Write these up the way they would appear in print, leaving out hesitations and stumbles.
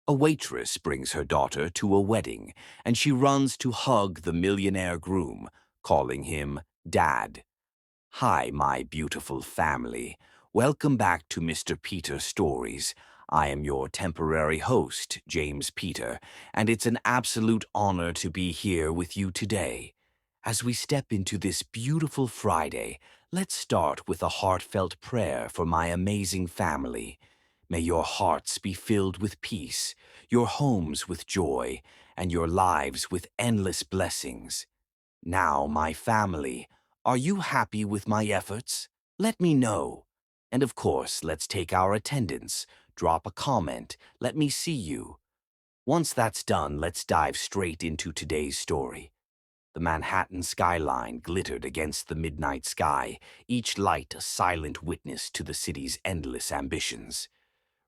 A waitress brings her daughter to a wedding, and she runs to hug the millionaire groom, calling him Dad. Hi, my beautiful family. Welcome back to Mr. Peter Stories. I am your temporary host, James Peter, and it's an absolute honor to be here with you today. As we step into this beautiful Friday, let's start with a heartfelt prayer for my amazing family. May your hearts be filled with peace, your homes with joy, and your lives with endless blessings. Now, my family, are you happy with my efforts? Let me know. And of course, let's take our attendance. Drop a comment. Let me see you. Once that's done, let's dive straight into today's story. The Manhattan skyline glittered against the midnight sky, each light a silent witness to the city's endless ambitions.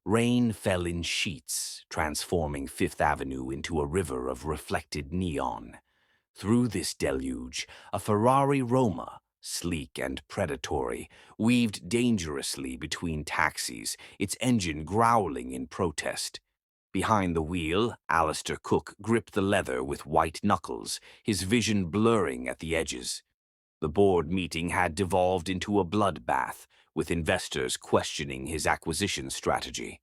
Rain fell in sheets, transforming Fifth Avenue into a river of reflected neon. Through this deluge, a Ferrari Roma, sleek and predatory, weaved dangerously between taxis, its engine growling in protest. Behind the wheel, Alistair Cook gripped the leather with white knuckles, his vision blurring at the edges. The board meeting had devolved into a bloodbath, with investors questioning his acquisition strategy.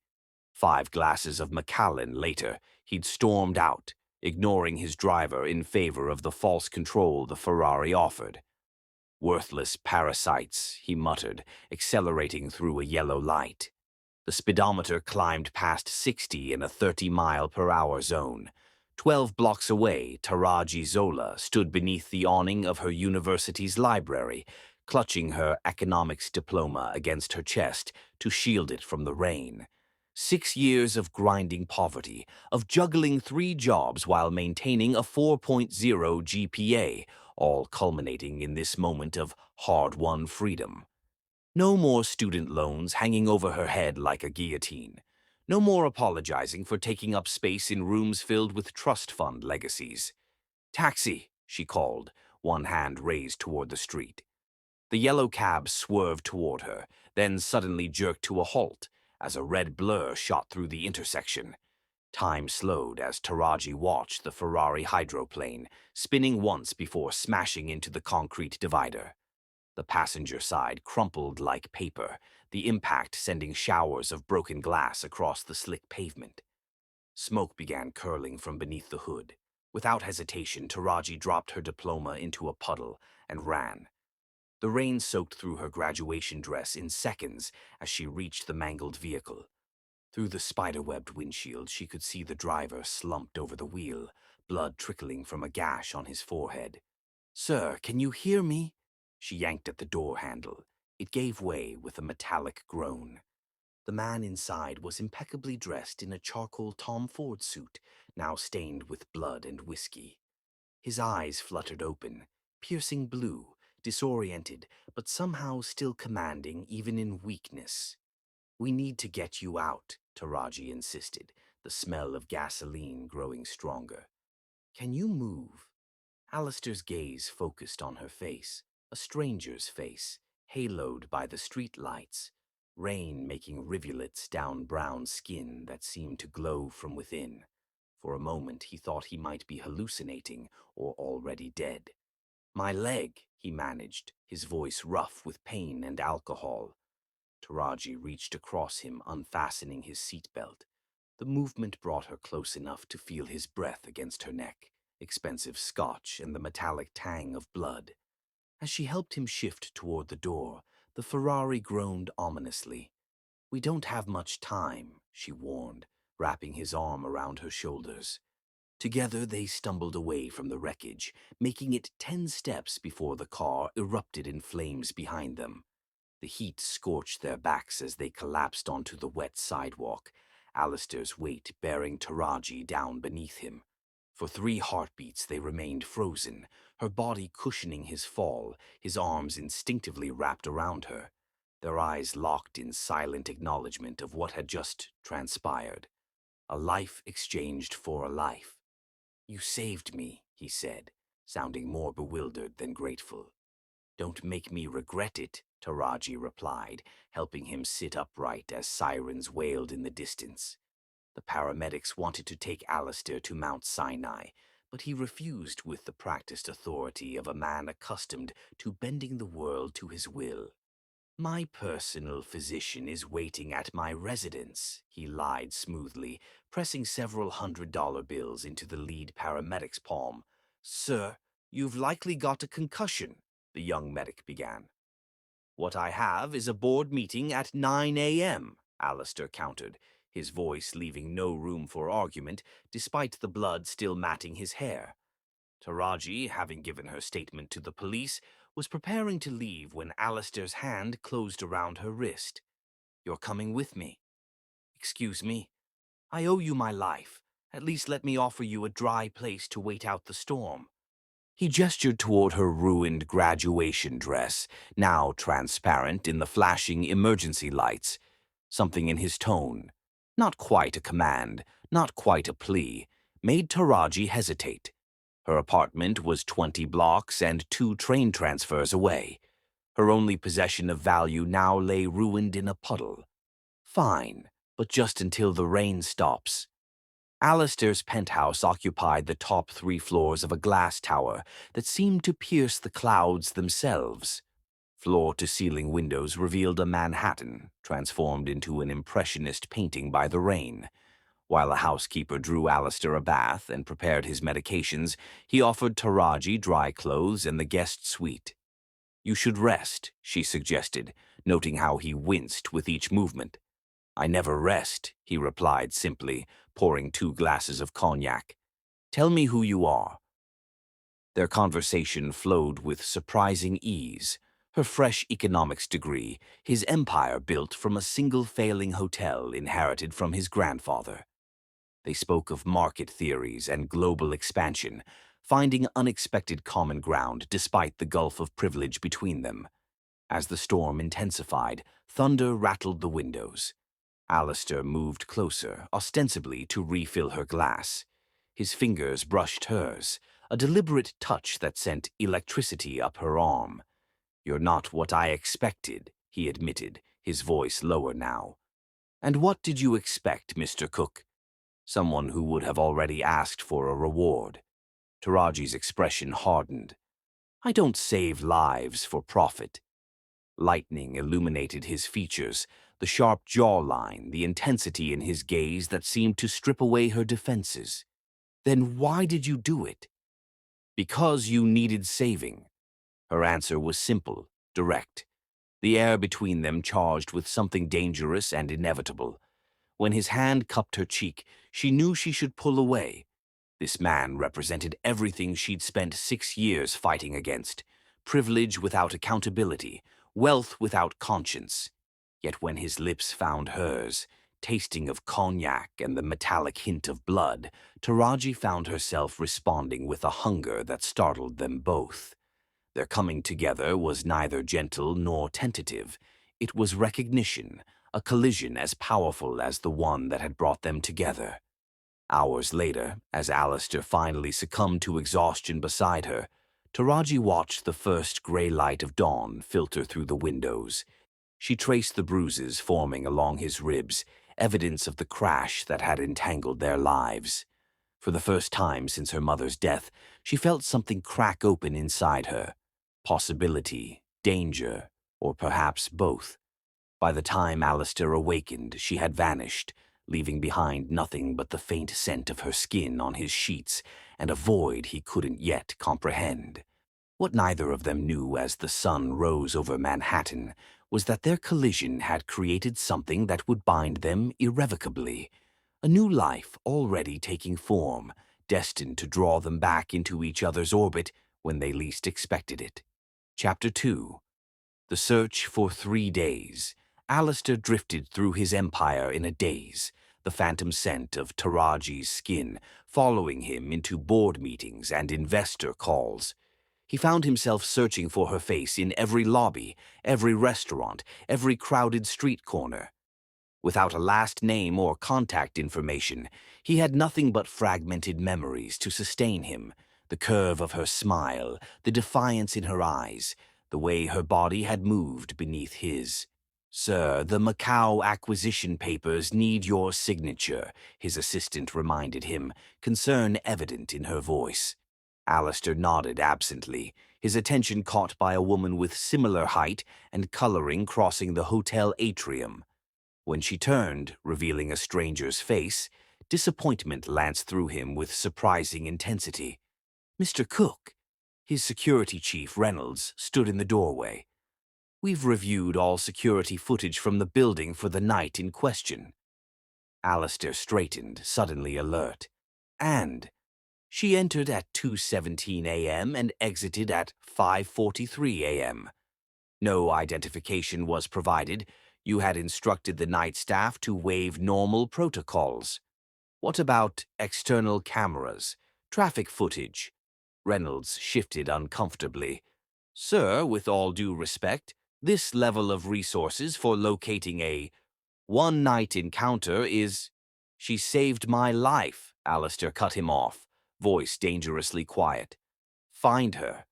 5 glasses of Macallan later, he'd stormed out, ignoring his driver in favor of the false control the Ferrari offered. Worthless parasites, he muttered, accelerating through a yellow light. The speedometer climbed past 60 in a 30-mile-per-hour zone. 12 blocks away, Taraji Zola stood beneath the awning of her university's library, clutching her economics diploma against her chest to shield it from the rain. 6 years of grinding poverty, of juggling 3 jobs while maintaining a 4.0 GPA, all culminating in this moment of hard-won freedom. No more student loans hanging over her head like a guillotine. No more apologizing for taking up space in rooms filled with trust fund legacies. Taxi, she called, one hand raised toward the street. The yellow cab swerved toward her, then suddenly jerked to a halt as a red blur shot through the intersection. Time slowed as Taraji watched the Ferrari hydroplane, spinning once before smashing into the concrete divider. The passenger side crumpled like paper, the impact sending showers of broken glass across the slick pavement. Smoke began curling from beneath the hood. Without hesitation, Taraji dropped her diploma into a puddle and ran. The rain soaked through her graduation dress in seconds as she reached the mangled vehicle. Through the spider-webbed windshield, she could see the driver slumped over the wheel, blood trickling from a gash on his forehead. "Sir, can you hear me?" She yanked at the door handle. It gave way with a metallic groan. The man inside was impeccably dressed in a charcoal Tom Ford suit, now stained with blood and whiskey. His eyes fluttered open, piercing blue, disoriented, but somehow still commanding even in weakness. "We need to get you out," Taraji insisted, the smell of gasoline growing stronger. "Can you move?" Alistair's gaze focused on her face, a stranger's face, haloed by the street lights, rain making rivulets down brown skin that seemed to glow from within. For a moment he thought he might be hallucinating or already dead. "My leg," he managed, his voice rough with pain and alcohol. Taraji reached across him, unfastening his seatbelt. The movement brought her close enough to feel his breath against her neck, expensive scotch and the metallic tang of blood. As she helped him shift toward the door, the Ferrari groaned ominously. "We don't have much time," she warned, wrapping his arm around her shoulders. Together they stumbled away from the wreckage, making it 10 steps before the car erupted in flames behind them. The heat scorched their backs as they collapsed onto the wet sidewalk, Alistair's weight bearing Taraji down beneath him. For 3 heartbeats they remained frozen, her body cushioning his fall, his arms instinctively wrapped around her. Their eyes locked in silent acknowledgement of what had just transpired. A life exchanged for a life. "You saved me," he said, sounding more bewildered than grateful. "Don't make me regret it," Taraji replied, helping him sit upright as sirens wailed in the distance. The paramedics wanted to take Alistair to Mount Sinai, but he refused with the practiced authority of a man accustomed to bending the world to his will. "My personal physician is waiting at my residence," he lied smoothly, pressing several $100 bills into the lead paramedic's palm. "Sir, you've likely got a concussion," the young medic began. "What I have is a board meeting at 9 a.m., Alistair countered, his voice leaving no room for argument, despite the blood still matting his hair. Taraji, having given her statement to the police, was preparing to leave when Alistair's hand closed around her wrist. "You're coming with me." "Excuse me. I owe you my life. At least let me offer you a dry place to wait out the storm." He gestured toward her ruined graduation dress, now transparent in the flashing emergency lights. Something in his tone, not quite a command, not quite a plea, made Taraji hesitate. Her apartment was 20 blocks and 2 train transfers away. Her only possession of value now lay ruined in a puddle. "Fine, but just until the rain stops." Alistair's penthouse occupied the top 3 floors of a glass tower that seemed to pierce the clouds themselves. Floor-to-ceiling windows revealed a Manhattan transformed into an impressionist painting by the rain. While a housekeeper drew Alistair a bath and prepared his medications, he offered Taraji dry clothes and the guest suite. "You should rest," she suggested, noting how he winced with each movement. "I never rest," he replied simply, pouring 2 glasses of cognac. "Tell me who you are." Their conversation flowed with surprising ease. Her fresh economics degree, his empire built from a single failing hotel inherited from his grandfather. They spoke of market theories and global expansion, finding unexpected common ground despite the gulf of privilege between them. As the storm intensified, thunder rattled the windows. Alistair moved closer, ostensibly to refill her glass. His fingers brushed hers, a deliberate touch that sent electricity up her arm. "You're not what I expected," he admitted, his voice lower now. "And what did you expect, Mr. Cook?" Someone who would have already asked for a reward. Taraji's expression hardened. "I don't save lives for profit." Lightning illuminated his features, the sharp jawline, the intensity in his gaze that seemed to strip away her defenses. "Then why did you do it?" "Because you needed saving." Her answer was simple, direct, the air between them charged with something dangerous and inevitable. When his hand cupped her cheek, she knew she should pull away. This man represented everything she'd spent 6 years fighting against: privilege without accountability, wealth without conscience. Yet when his lips found hers, tasting of cognac and the metallic hint of blood, Taraji found herself responding with a hunger that startled them both. Their coming together was neither gentle nor tentative. It was recognition, a collision as powerful as the one that had brought them together. Hours later, as Alistair finally succumbed to exhaustion beside her, Taraji watched the first gray light of dawn filter through the windows. She traced the bruises forming along his ribs, evidence of the crash that had entangled their lives. For the first time since her mother's death, she felt something crack open inside her. Possibility, danger, or perhaps both. By the time Alistair awakened, she had vanished, leaving behind nothing but the faint scent of her skin on his sheets and a void he couldn't yet comprehend. What neither of them knew as the sun rose over Manhattan was that their collision had created something that would bind them irrevocably, a new life already taking form, destined to draw them back into each other's orbit when they least expected it. Chapter 2. The search for 3 days. Alistair drifted through his empire in a daze, the phantom scent of Taraji's skin following him into board meetings and investor calls. He found himself searching for her face in every lobby, every restaurant, every crowded street corner. Without a last name or contact information, he had nothing but fragmented memories to sustain him: the curve of her smile, the defiance in her eyes, the way her body had moved beneath his. Sir, the Macau acquisition papers need your signature, his assistant reminded him, concern evident in her voice. Alistair nodded absently, his attention caught by a woman with similar height and coloring crossing the hotel atrium. When she turned, revealing a stranger's face, disappointment lanced through him with surprising intensity. Mr. Cook, his security chief, Reynolds, stood in the doorway. We've reviewed all security footage from the building for the night in question. Alistair straightened, suddenly alert. And she entered at 2:17 a.m. and exited at 5:43 a.m. No identification was provided. You had instructed the night staff to waive normal protocols. What about external cameras, traffic footage? Reynolds shifted uncomfortably. Sir, with all due respect, this level of resources for locating a one-night encounter is— She saved my life, Alistair cut him off, voice dangerously quiet. Find her.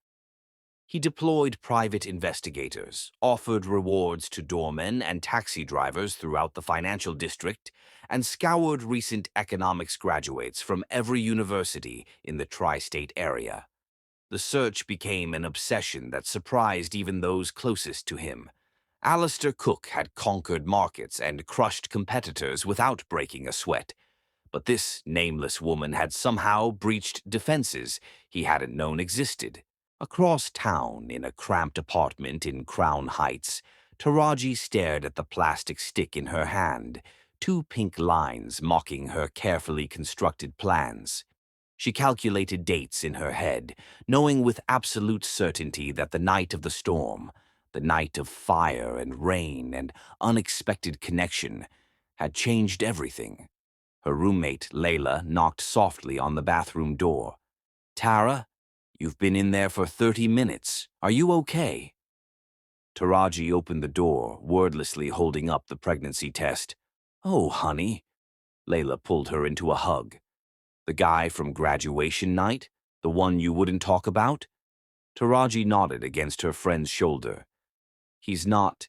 He deployed private investigators, offered rewards to doormen and taxi drivers throughout the financial district, and scoured recent economics graduates from every university in the tri-state area. The search became an obsession that surprised even those closest to him. Alistair Cook had conquered markets and crushed competitors without breaking a sweat, but this nameless woman had somehow breached defenses he hadn't known existed. Across town, in a cramped apartment in Crown Heights, Taraji stared at the plastic stick in her hand, two pink lines mocking her carefully constructed plans. She calculated dates in her head, knowing with absolute certainty that the night of the storm, the night of fire and rain and unexpected connection, had changed everything. Her roommate, Layla, knocked softly on the bathroom door. Tara, you've been in there for 30 minutes. Are you okay? Taraji opened the door, wordlessly holding up the pregnancy test. Oh, honey. Layla pulled her into a hug. The guy from graduation night? The one you wouldn't talk about? Taraji nodded against her friend's shoulder. He's not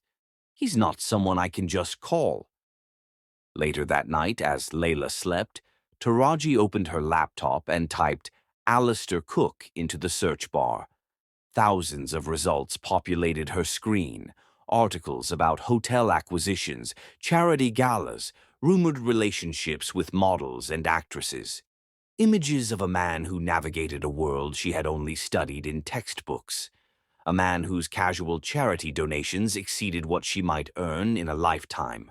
someone I can just call. Later that night, as Layla slept, Taraji opened her laptop and typed Alistair Cook into the search bar. Thousands of results populated her screen. Articles about hotel acquisitions, charity galas, rumored relationships with models and actresses. Images of a man who navigated a world she had only studied in textbooks. A man whose casual charity donations exceeded what she might earn in a lifetime.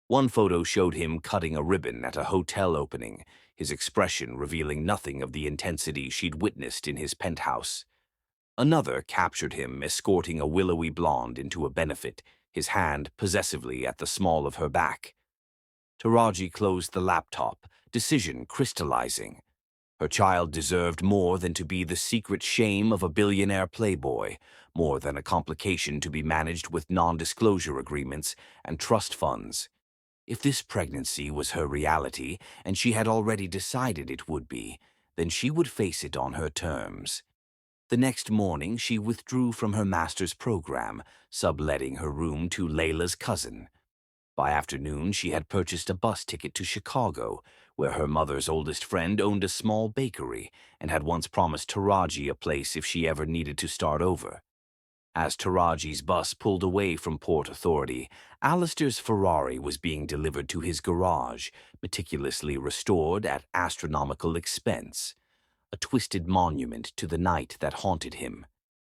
One photo showed him cutting a ribbon at a hotel opening, his expression revealing nothing of the intensity she'd witnessed in his penthouse. Another captured him escorting a willowy blonde into a benefit, his hand possessively at the small of her back. Taraji closed the laptop, decision crystallizing. Her child deserved more than to be the secret shame of a billionaire playboy, more than a complication to be managed with non-disclosure agreements and trust funds. If this pregnancy was her reality, and she had already decided it would be, then she would face it on her terms. The next morning, she withdrew from her master's program, subletting her room to Layla's cousin. By afternoon, she had purchased a bus ticket to Chicago, where her mother's oldest friend owned a small bakery and had once promised Taraji a place if she ever needed to start over. As Taraji's bus pulled away from Port Authority, Alistair's Ferrari was being delivered to his garage, meticulously restored at astronomical expense. A twisted monument to the night that haunted him.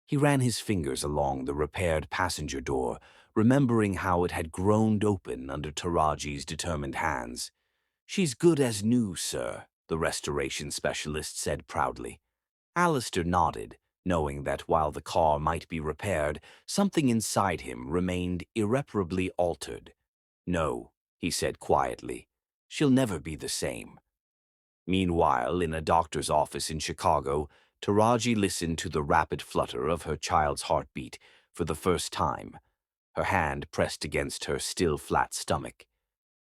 He ran his fingers along the repaired passenger door, remembering how it had groaned open under Taraji's determined hands. "She's good as new, sir," the restoration specialist said proudly. Alistair nodded, knowing that while the car might be repaired, something inside him remained irreparably altered. "No," he said quietly, "she'll never be the same." Meanwhile, in a doctor's office in Chicago, Taraji listened to the rapid flutter of her child's heartbeat for the first time, her hand pressed against her still flat stomach.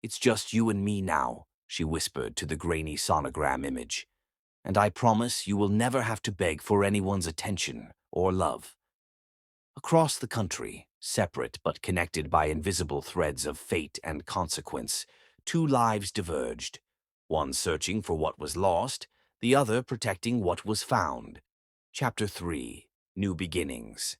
"It's just you and me now," she whispered to the grainy sonogram image. "And I promise you will never have to beg for anyone's attention or love." Across the country, Separate but connected by invisible threads of fate and consequence, two lives diverged, one searching for what was lost, the other protecting what was found. Chapter 3. New Beginnings.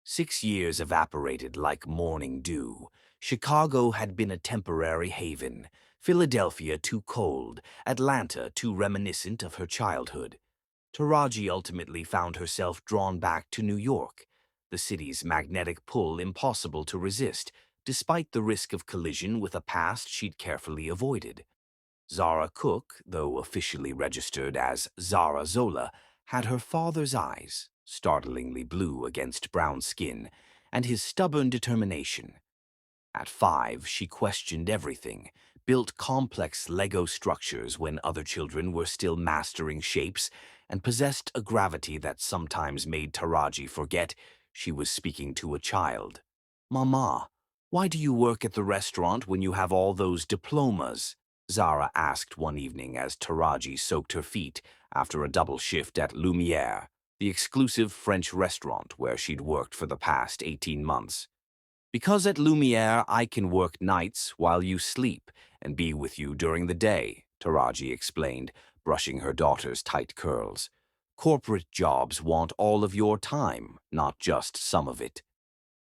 6 years evaporated like morning dew. Chicago had been a temporary haven, Philadelphia too cold, Atlanta too reminiscent of her childhood. Taraji ultimately found herself drawn back to New York, the city's magnetic pull impossible to resist, despite the risk of collision with a past she'd carefully avoided. Zara Cook, though officially registered as Zara Zola, had her father's eyes, startlingly blue against brown skin, and his stubborn determination. At 5, she questioned everything, built complex Lego structures when other children were still mastering shapes, and possessed a gravity that sometimes made Taraji forget she was speaking to a child. "Mama, why do you work at the restaurant when you have all those diplomas?" Zara asked one evening as Taraji soaked her feet after a double shift at Lumiere, the exclusive French restaurant where she'd worked for the past 18 months. "Because at Lumiere I can work nights while you sleep and be with you during the day," Taraji explained, brushing her daughter's tight curls. "Corporate jobs want all of your time, not just some of it."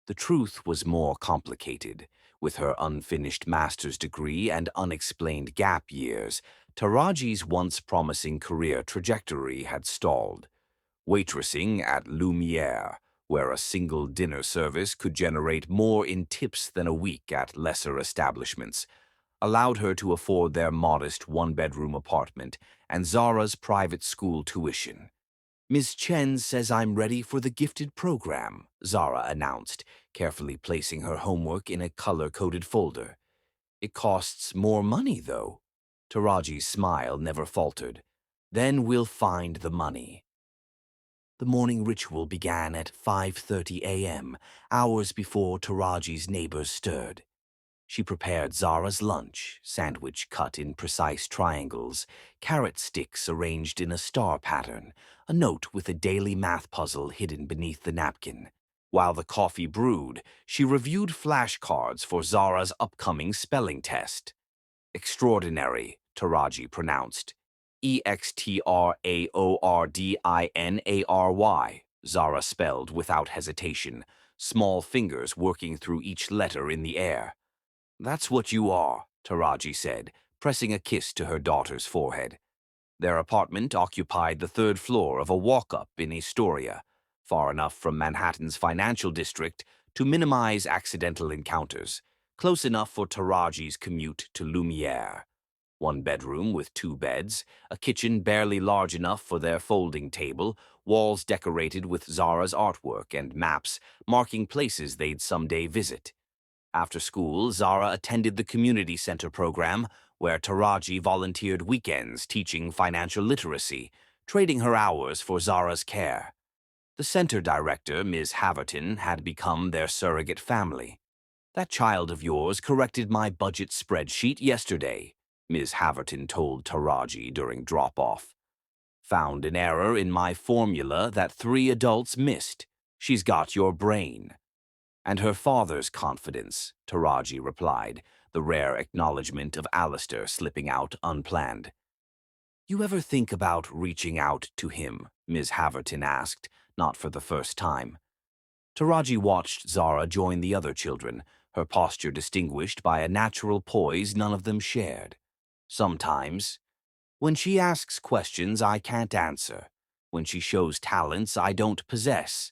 The truth was more complicated. With her unfinished master's degree and unexplained gap years, Taraji's once promising career trajectory had stalled. Waitressing at Lumiere, where a single dinner service could generate more in tips than a week at lesser establishments, allowed her to afford their modest one-bedroom apartment and Zara's private school tuition. "Ms. Chen says I'm ready for the gifted program," Zara announced, carefully placing her homework in a color-coded folder. "It costs more money, though." Taraji's smile never faltered. "Then we'll find the money." The morning ritual began at 5:30 a.m., hours before Taraji's neighbors stirred. She prepared Zara's lunch, sandwich cut in precise triangles, carrot sticks arranged in a star pattern, a note with a daily math puzzle hidden beneath the napkin. While the coffee brewed, she reviewed flashcards for Zara's upcoming spelling test. "Extraordinary," Taraji pronounced. "Extraordinary," Zara spelled without hesitation, small fingers working through each letter in the air. "That's what you are," Taraji said, pressing a kiss to her daughter's forehead. Their apartment occupied the third floor of a walk-up in Astoria, far enough from Manhattan's financial district to minimize accidental encounters, close enough for Taraji's commute to Lumiere. One bedroom with 2 beds, a kitchen barely large enough for their folding table, walls decorated with Zara's artwork and maps marking places they'd someday visit. After school, Zara attended the community center program, where Taraji volunteered weekends teaching financial literacy, trading her hours for Zara's care. The center director, Ms. Haverton, had become their surrogate family. "That child of yours corrected my budget spreadsheet yesterday," Ms. Haverton told Taraji during drop-off. "Found an error in my formula that 3 adults missed. She's got your brain." "And her father's confidence," Taraji replied, the rare acknowledgement of Alistair slipping out unplanned. "You ever think about reaching out to him?" Ms. Haverton asked, not for the first time. Taraji watched Zara join the other children, her posture distinguished by a natural poise none of them shared. "Sometimes. When she asks questions I can't answer. When she shows talents I don't possess."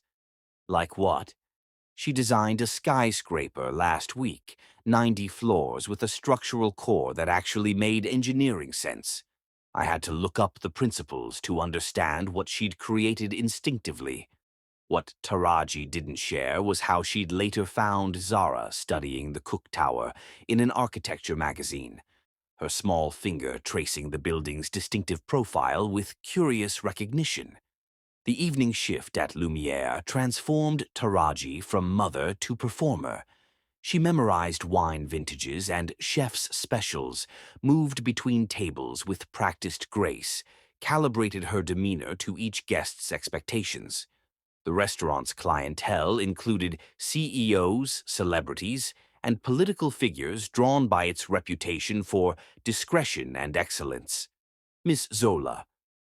"Like what?" "She designed a skyscraper last week, 90 floors with a structural core that actually made engineering sense. I had to look up the principles to understand what she'd created instinctively." What Taraji didn't share was how she'd later found Zara studying the Cook Tower in an architecture magazine, her small finger tracing the building's distinctive profile with curious recognition. The evening shift at Lumiere transformed Taraji from mother to performer. She memorized wine vintages and chef's specials, moved between tables with practiced grace, calibrated her demeanor to each guest's expectations. The restaurant's clientele included CEOs, celebrities, and political figures drawn by its reputation for discretion and excellence. Miss Zola,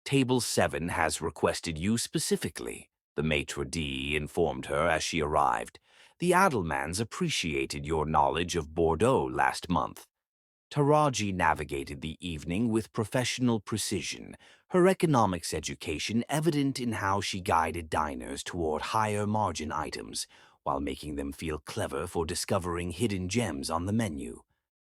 Table 7 has requested you specifically, the maitre d' informed her as she arrived. The Adelmans appreciated your knowledge of Bordeaux last month. Taraji navigated the evening with professional precision, her economics education evident in how she guided diners toward higher margin items, while making them feel clever for discovering hidden gems on the menu.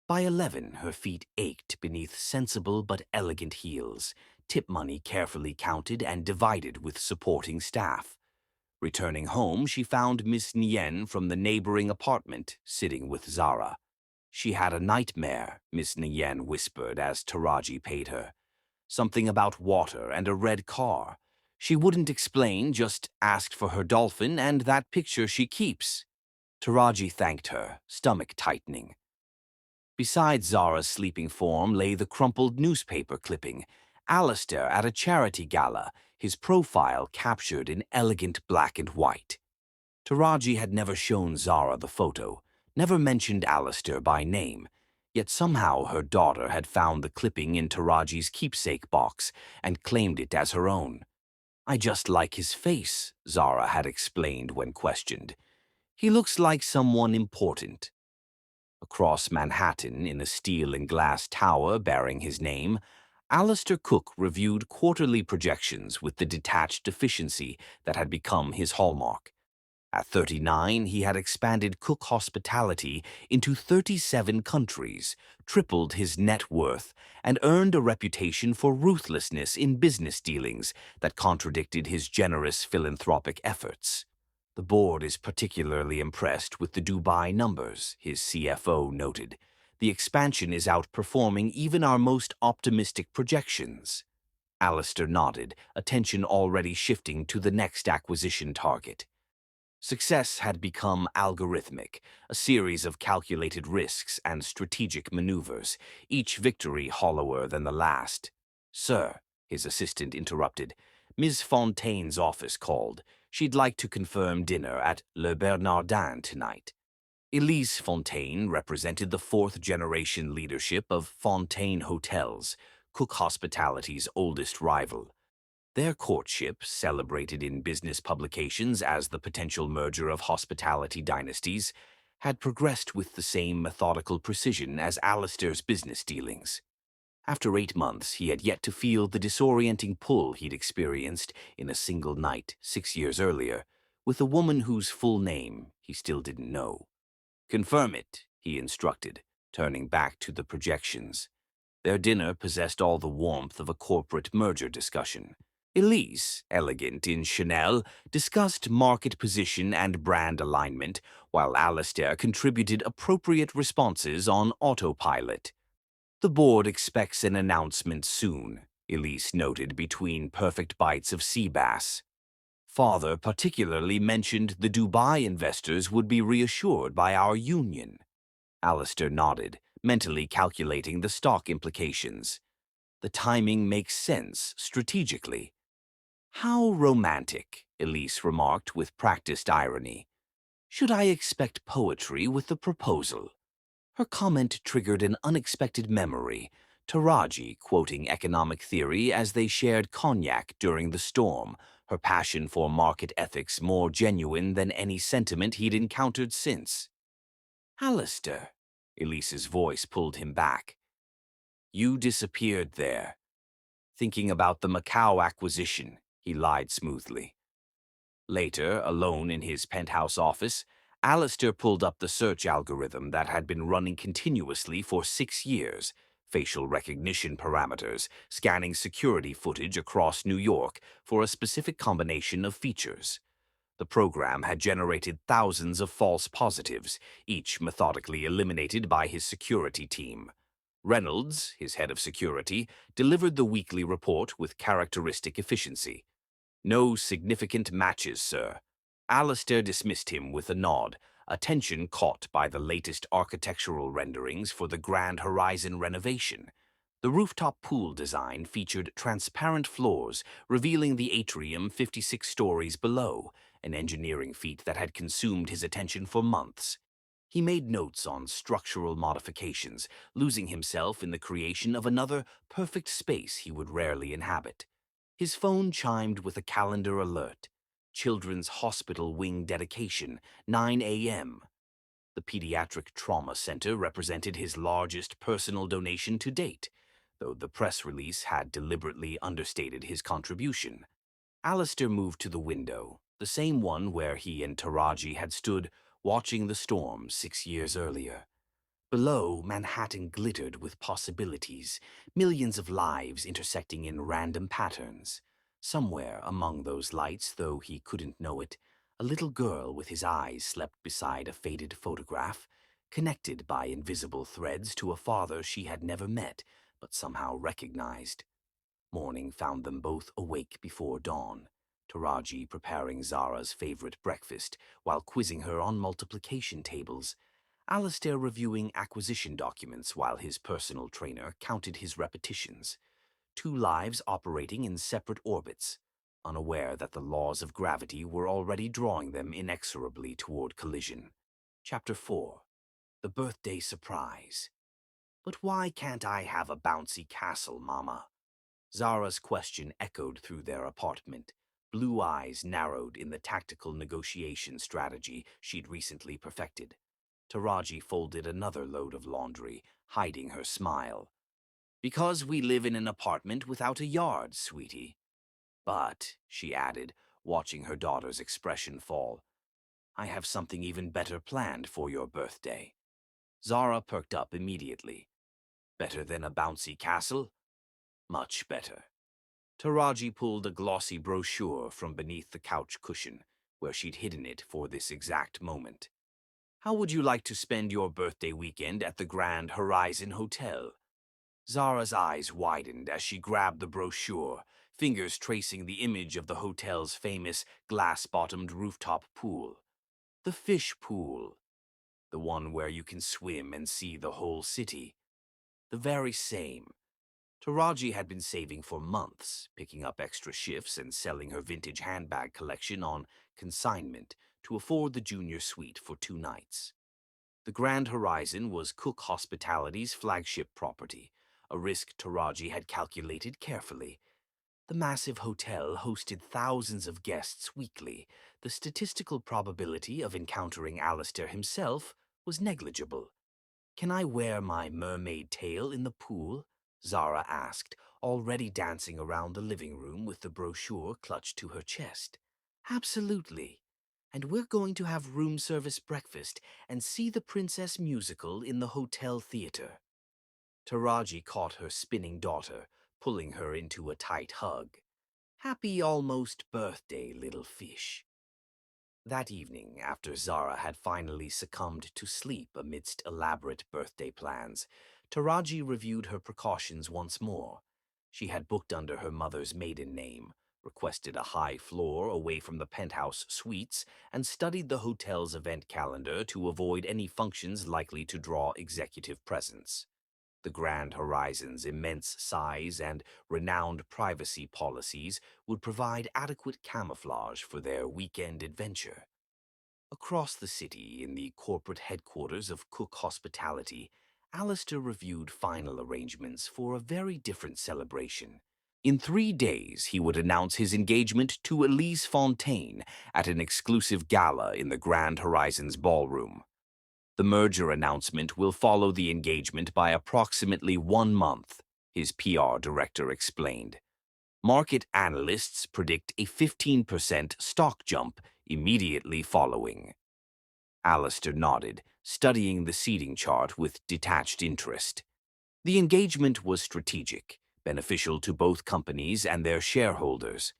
By 11, her feet ached beneath sensible but elegant heels, tip money carefully counted and divided with supporting staff. Returning home, she found Miss Nien from the neighboring apartment, sitting with Zara. She had a nightmare, Miss Nien whispered as Taraji paid her. Something about water and a red car. She wouldn't explain, just asked for her dolphin and that picture she keeps. Taraji thanked her, stomach tightening. Beside Zara's sleeping form lay the crumpled newspaper clipping. Alistair at a charity gala, his profile captured in elegant black and white. Taraji had never shown Zara the photo, never mentioned Alistair by name, yet somehow her daughter had found the clipping in Taraji's keepsake box and claimed it as her own. I just like his face, Zara had explained when questioned. He looks like someone important. Across Manhattan, in a steel and glass tower bearing his name, Alistair Cook reviewed quarterly projections with the detached efficiency that had become his hallmark. At 39, he had expanded Cook Hospitality into 37 countries, tripled his net worth, and earned a reputation for ruthlessness in business dealings that contradicted his generous philanthropic efforts. The board is particularly impressed with the Dubai numbers, his CFO noted. The expansion is outperforming even our most optimistic projections. Alistair nodded, attention already shifting to the next acquisition target. Success had become algorithmic, a series of calculated risks and strategic maneuvers, each victory hollower than the last. Sir, his assistant interrupted, Ms. Fontaine's office called. She'd like to confirm dinner at Le Bernardin tonight. Elise Fontaine represented the fourth-generation leadership of Fontaine Hotels, Cook Hospitality's oldest rival. Their courtship, celebrated in business publications as the potential merger of hospitality dynasties, had progressed with the same methodical precision as Alistair's business dealings. After 8 months, he had yet to feel the disorienting pull he'd experienced in a single night 6 years earlier, with a woman whose full name he still didn't know. Confirm it, he instructed, turning back to the projections. Their dinner possessed all the warmth of a corporate merger discussion. Elise, elegant in Chanel, discussed market position and brand alignment, while Alistair contributed appropriate responses on autopilot. The board expects an announcement soon, Elise noted between perfect bites of sea bass. Father particularly mentioned the Dubai investors would be reassured by our union. Alistair nodded, mentally calculating the stock implications. The timing makes sense strategically. How romantic, Elise remarked with practiced irony. Should I expect poetry with the proposal? Her comment triggered an unexpected memory, Taraji quoting economic theory as they shared cognac during the storm, her passion for market ethics more genuine than any sentiment he'd encountered since. Alistair, Elise's voice pulled him back. You disappeared there. Thinking about the Macau acquisition, he lied smoothly. Later, alone in his penthouse office, Alistair pulled up the search algorithm that had been running continuously for 6 years, facial recognition parameters, scanning security footage across New York for a specific combination of features. The program had generated thousands of false positives, each methodically eliminated by his security team. Reynolds, his head of security, delivered the weekly report with characteristic efficiency. No significant matches, sir. Alistair dismissed him with a nod, attention caught by the latest architectural renderings for the Grand Horizon renovation. The rooftop pool design featured transparent floors, revealing the atrium 56 stories below, an engineering feat that had consumed his attention for months. He made notes on structural modifications, losing himself in the creation of another perfect space he would rarely inhabit. His phone chimed with a calendar alert. Children's Hospital Wing dedication, 9 a.m. The Pediatric Trauma Center represented his largest personal donation to date, though the press release had deliberately understated his contribution. Alistair moved to the window, the same one where he and Taraji had stood watching the storm 6 years earlier. Below, Manhattan glittered with possibilities, millions of lives intersecting in random patterns. Somewhere among those lights, though he couldn't know it, a little girl with his eyes slept beside a faded photograph, connected by invisible threads to a father she had never met, but somehow recognized. Morning found them both awake before dawn, Taraji preparing Zara's favorite breakfast while quizzing her on multiplication tables, Alistair reviewing acquisition documents while his personal trainer counted his repetitions. Two lives operating in separate orbits, unaware that the laws of gravity were already drawing them inexorably toward collision. Chapter 4. The Birthday Surprise. But why can't I have a bouncy castle, Mama? Zara's question echoed through their apartment, blue eyes narrowed in the tactical negotiation strategy she'd recently perfected. Taraji folded another load of laundry, hiding her smile. Because we live in an apartment without a yard, sweetie. But, she added, watching her daughter's expression fall, I have something even better planned for your birthday. Zara perked up immediately. Better than a bouncy castle? Much better. Taraji pulled a glossy brochure from beneath the couch cushion, where she'd hidden it for this exact moment. How would you like to spend your birthday weekend at the Grand Horizon Hotel? Zara's eyes widened as she grabbed the brochure, fingers tracing the image of the hotel's famous glass-bottomed rooftop pool. The fish pool. The one where you can swim and see the whole city. The very same. Taraji had been saving for months, picking up extra shifts and selling her vintage handbag collection on consignment to afford the junior suite for 2 nights. The Grand Horizon was Cook Hospitality's flagship property, a risk Taraji had calculated carefully. The massive hotel hosted thousands of guests weekly. The statistical probability of encountering Alistair himself was negligible. Can I wear my mermaid tail in the pool? Zara asked, already dancing around the living room with the brochure clutched to her chest. Absolutely. And we're going to have room service breakfast and see the Princess musical in the hotel theater. Taraji caught her spinning daughter, pulling her into a tight hug. Happy almost birthday, little fish. That evening, after Zara had finally succumbed to sleep amidst elaborate birthday plans, Taraji reviewed her precautions once more. She had booked under her mother's maiden name, requested a high floor away from the penthouse suites, and studied the hotel's event calendar to avoid any functions likely to draw executive presence. The Grand Horizon's immense size and renowned privacy policies would provide adequate camouflage for their weekend adventure. Across the city, in the corporate headquarters of Cook Hospitality, Alistair reviewed final arrangements for a very different celebration. In 3 days, he would announce his engagement to Elise Fontaine at an exclusive gala in the Grand Horizon's ballroom. The merger announcement will follow the engagement by approximately 1 month, his PR director explained. Market analysts predict a 15% stock jump immediately following. Alistair nodded, studying the seating chart with detached interest. The engagement was strategic, beneficial to both companies and their shareholders.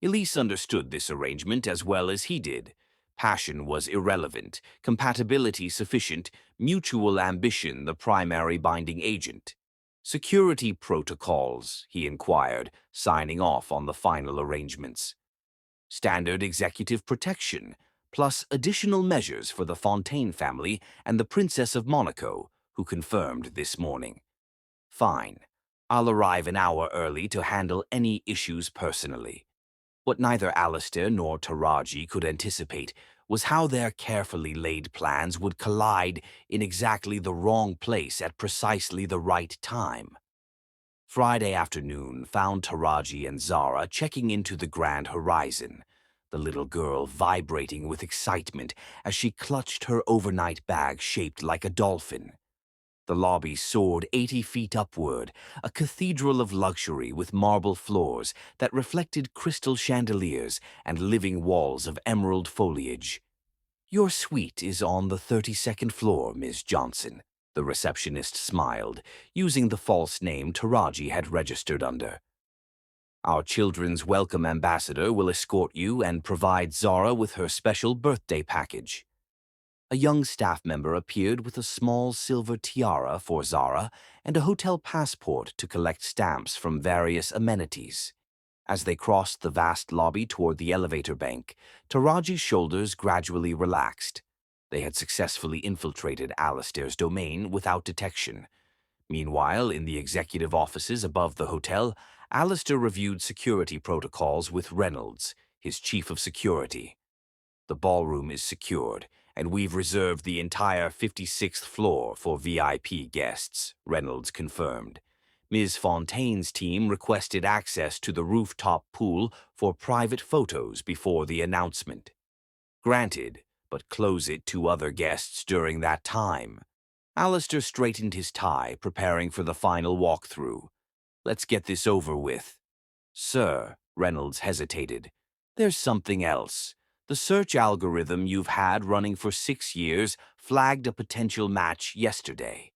Elise understood this arrangement as well as he did. Passion was irrelevant, compatibility sufficient, mutual ambition the primary binding agent. Security protocols, he inquired, signing off on the final arrangements. Standard executive protection, plus additional measures for the Fontaine family and the Princess of Monaco, who confirmed this morning. Fine. I'll arrive an hour early to handle any issues personally. What neither Alistair nor Taraji could anticipate was how their carefully laid plans would collide in exactly the wrong place at precisely the right time. Friday afternoon found Taraji and Zara checking into the Grand Horizon, the little girl vibrating with excitement as she clutched her overnight bag shaped like a dolphin. The lobby soared 80 feet upward, a cathedral of luxury with marble floors that reflected crystal chandeliers and living walls of emerald foliage. "Your suite is on the 32nd floor, Miss Johnson," the receptionist smiled, using the false name Taraji had registered under. "Our children's welcome ambassador will escort you and provide Zara with her special birthday package." A young staff member appeared with a small silver tiara for Zara and a hotel passport to collect stamps from various amenities. As they crossed the vast lobby toward the elevator bank, Taraji's shoulders gradually relaxed. They had successfully infiltrated Alistair's domain without detection. Meanwhile, in the executive offices above the hotel, Alistair reviewed security protocols with Reynolds, his chief of security. "The ballroom is secured, and we've reserved the entire 56th floor for VIP guests," Reynolds confirmed. Ms. Fontaine's team requested access to the rooftop pool for private photos before the announcement. "Granted, but close it to other guests during that time." Alistair straightened his tie, preparing for the final walkthrough. "Let's get this over with." "Sir," Reynolds hesitated, "there's something else. The search algorithm you've had running for 6 years flagged a potential match yesterday."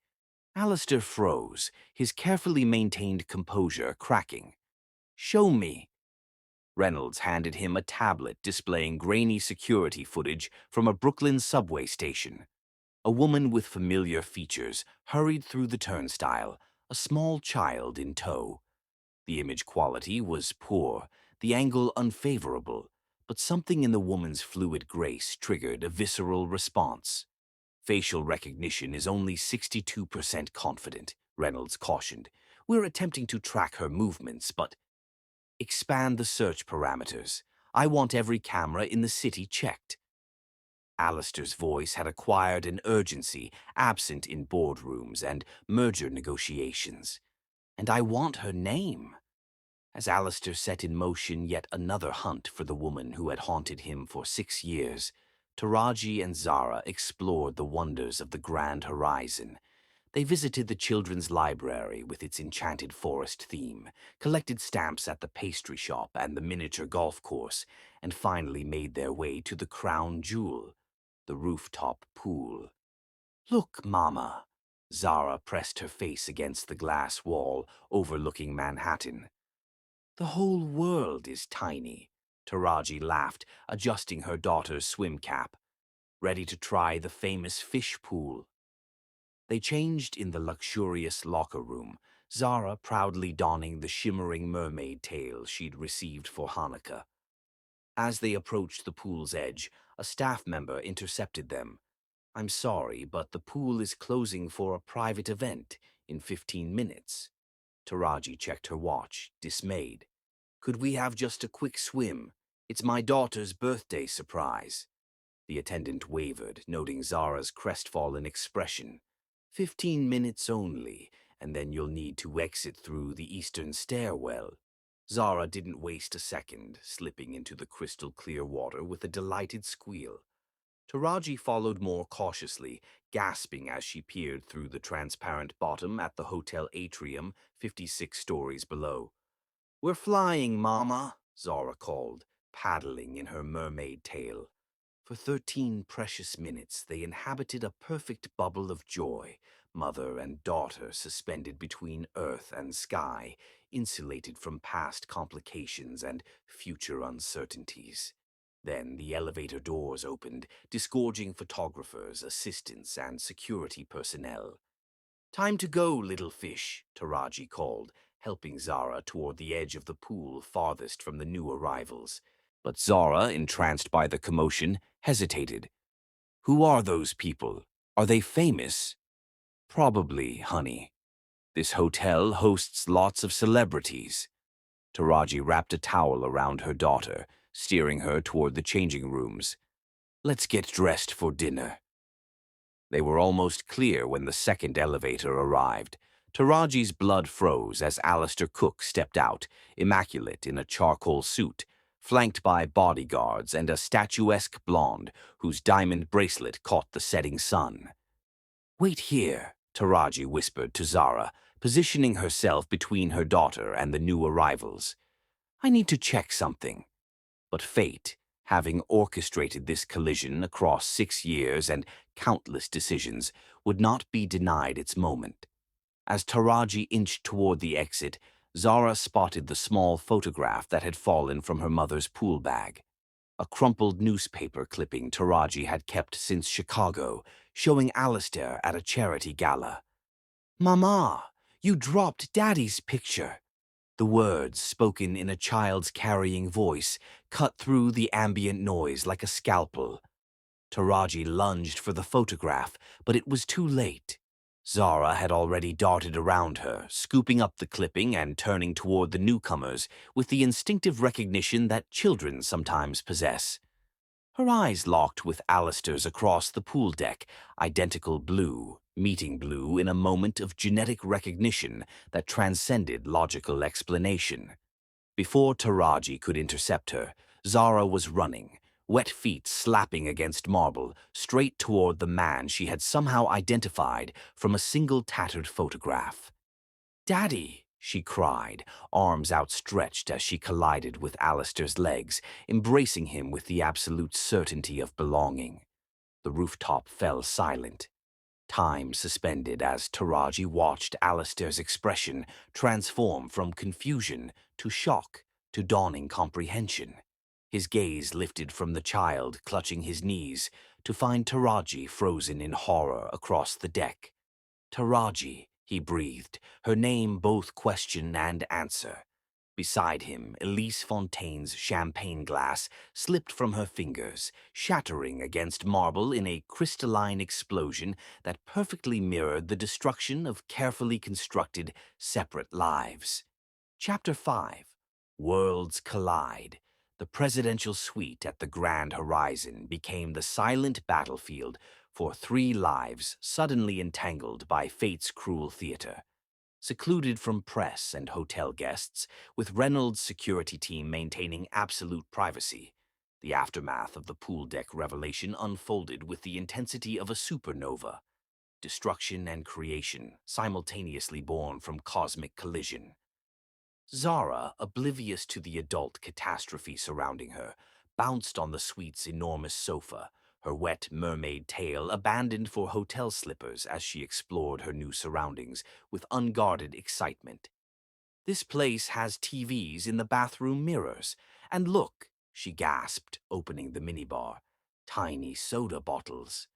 Alistair froze, his carefully maintained composure cracking. "Show me." Reynolds handed him a tablet displaying grainy security footage from a Brooklyn subway station. A woman with familiar features hurried through the turnstile, a small child in tow. The image quality was poor, the angle unfavorable, but something in the woman's fluid grace triggered a visceral response. "Facial recognition is only 62% confident," Reynolds cautioned. "We're attempting to track her movements, but—" "Expand the search parameters. I want every camera in the city checked." Alistair's voice had acquired an urgency absent in boardrooms and merger negotiations. "And I want her name." As Alistair set in motion yet another hunt for the woman who had haunted him for 6 years, Taraji and Zara explored the wonders of the Grand Horizon. They visited the children's library with its enchanted forest theme, collected stamps at the pastry shop and the miniature golf course, and finally made their way to the crown jewel, the rooftop pool. "Look, Mama." Zara pressed her face against the glass wall overlooking Manhattan. "The whole world is tiny," Taraji laughed, adjusting her daughter's swim cap. "Ready to try the famous fish pool?" They changed in the luxurious locker room, Zara proudly donning the shimmering mermaid tail she'd received for Hanukkah. As they approached the pool's edge, a staff member intercepted them. "I'm sorry, but the pool is closing for a private event in 15 minutes. Taraji checked her watch, dismayed. "Could we have just a quick swim? It's my daughter's birthday surprise." The attendant wavered, noting Zara's crestfallen expression. 15 minutes only, and then you'll need to exit through the eastern stairwell." Zara didn't waste a second, slipping into the crystal-clear water with a delighted squeal. Taraji followed more cautiously, gasping as she peered through the transparent bottom at the hotel atrium 56 stories below. "We're flying, Mama," Zara called, paddling in her mermaid tail. For 13 precious minutes they inhabited a perfect bubble of joy, mother and daughter suspended between earth and sky, insulated from past complications and future uncertainties. Then the elevator doors opened, disgorging photographers, assistants, and security personnel. "Time to go, little fish," Taraji called, helping Zara toward the edge of the pool farthest from the new arrivals. But Zara, entranced by the commotion, hesitated. "Who are those people? Are they famous?" "Probably, honey." This hotel hosts lots of celebrities. Taraji wrapped a towel around her daughter, steering her toward the changing rooms. Let's get dressed for dinner. They were almost clear when the second elevator arrived. Taraji's blood froze as Alistair Cook stepped out, immaculate in a charcoal suit, flanked by bodyguards and a statuesque blonde whose diamond bracelet caught the setting sun. Wait here, Taraji whispered to Zara, positioning herself between her daughter and the new arrivals. I need to check something. But fate, having orchestrated this collision across 6 years and countless decisions, would not be denied its moment. As Taraji inched toward the exit, Zara spotted the small photograph that had fallen from her mother's pool bag. A crumpled newspaper clipping Taraji had kept since Chicago, showing Alistair at a charity gala. Mama, you dropped Daddy's picture. The words, spoken in a child's carrying voice, cut through the ambient noise like a scalpel. Taraji lunged for the photograph, but it was too late. Zara had already darted around her, scooping up the clipping and turning toward the newcomers with the instinctive recognition that children sometimes possess. Her eyes locked with Alistair's across the pool deck, identical blue, meeting blue in a moment of genetic recognition that transcended logical explanation. Before Taraji could intercept her, Zara was running, wet feet slapping against marble, straight toward the man she had somehow identified from a single tattered photograph. Daddy, she cried, arms outstretched as she collided with Alistair's legs, embracing him with the absolute certainty of belonging. The rooftop fell silent. Time suspended as Taraji watched Alistair's expression transform from confusion to shock to dawning comprehension. His gaze lifted from the child clutching his knees to find Taraji frozen in horror across the deck. Taraji, he breathed, her name both question and answer. Beside him, Elise Fontaine's champagne glass slipped from her fingers, shattering against marble in a crystalline explosion that perfectly mirrored the destruction of carefully constructed, separate lives. Chapter 5. Worlds Collide. The presidential suite at the Grand Horizon became the silent battlefield for 3 lives suddenly entangled by fate's cruel theater. Secluded from press and hotel guests, with Reynolds' security team maintaining absolute privacy, the aftermath of the pool deck revelation unfolded with the intensity of a supernova. Destruction and creation, simultaneously born from cosmic collision. Zara, oblivious to the adult catastrophe surrounding her, bounced on the suite's enormous sofa, her wet mermaid tail abandoned for hotel slippers as she explored her new surroundings with unguarded excitement. This place has TVs in the bathroom mirrors. And look, she gasped, opening the minibar. Tiny soda bottles.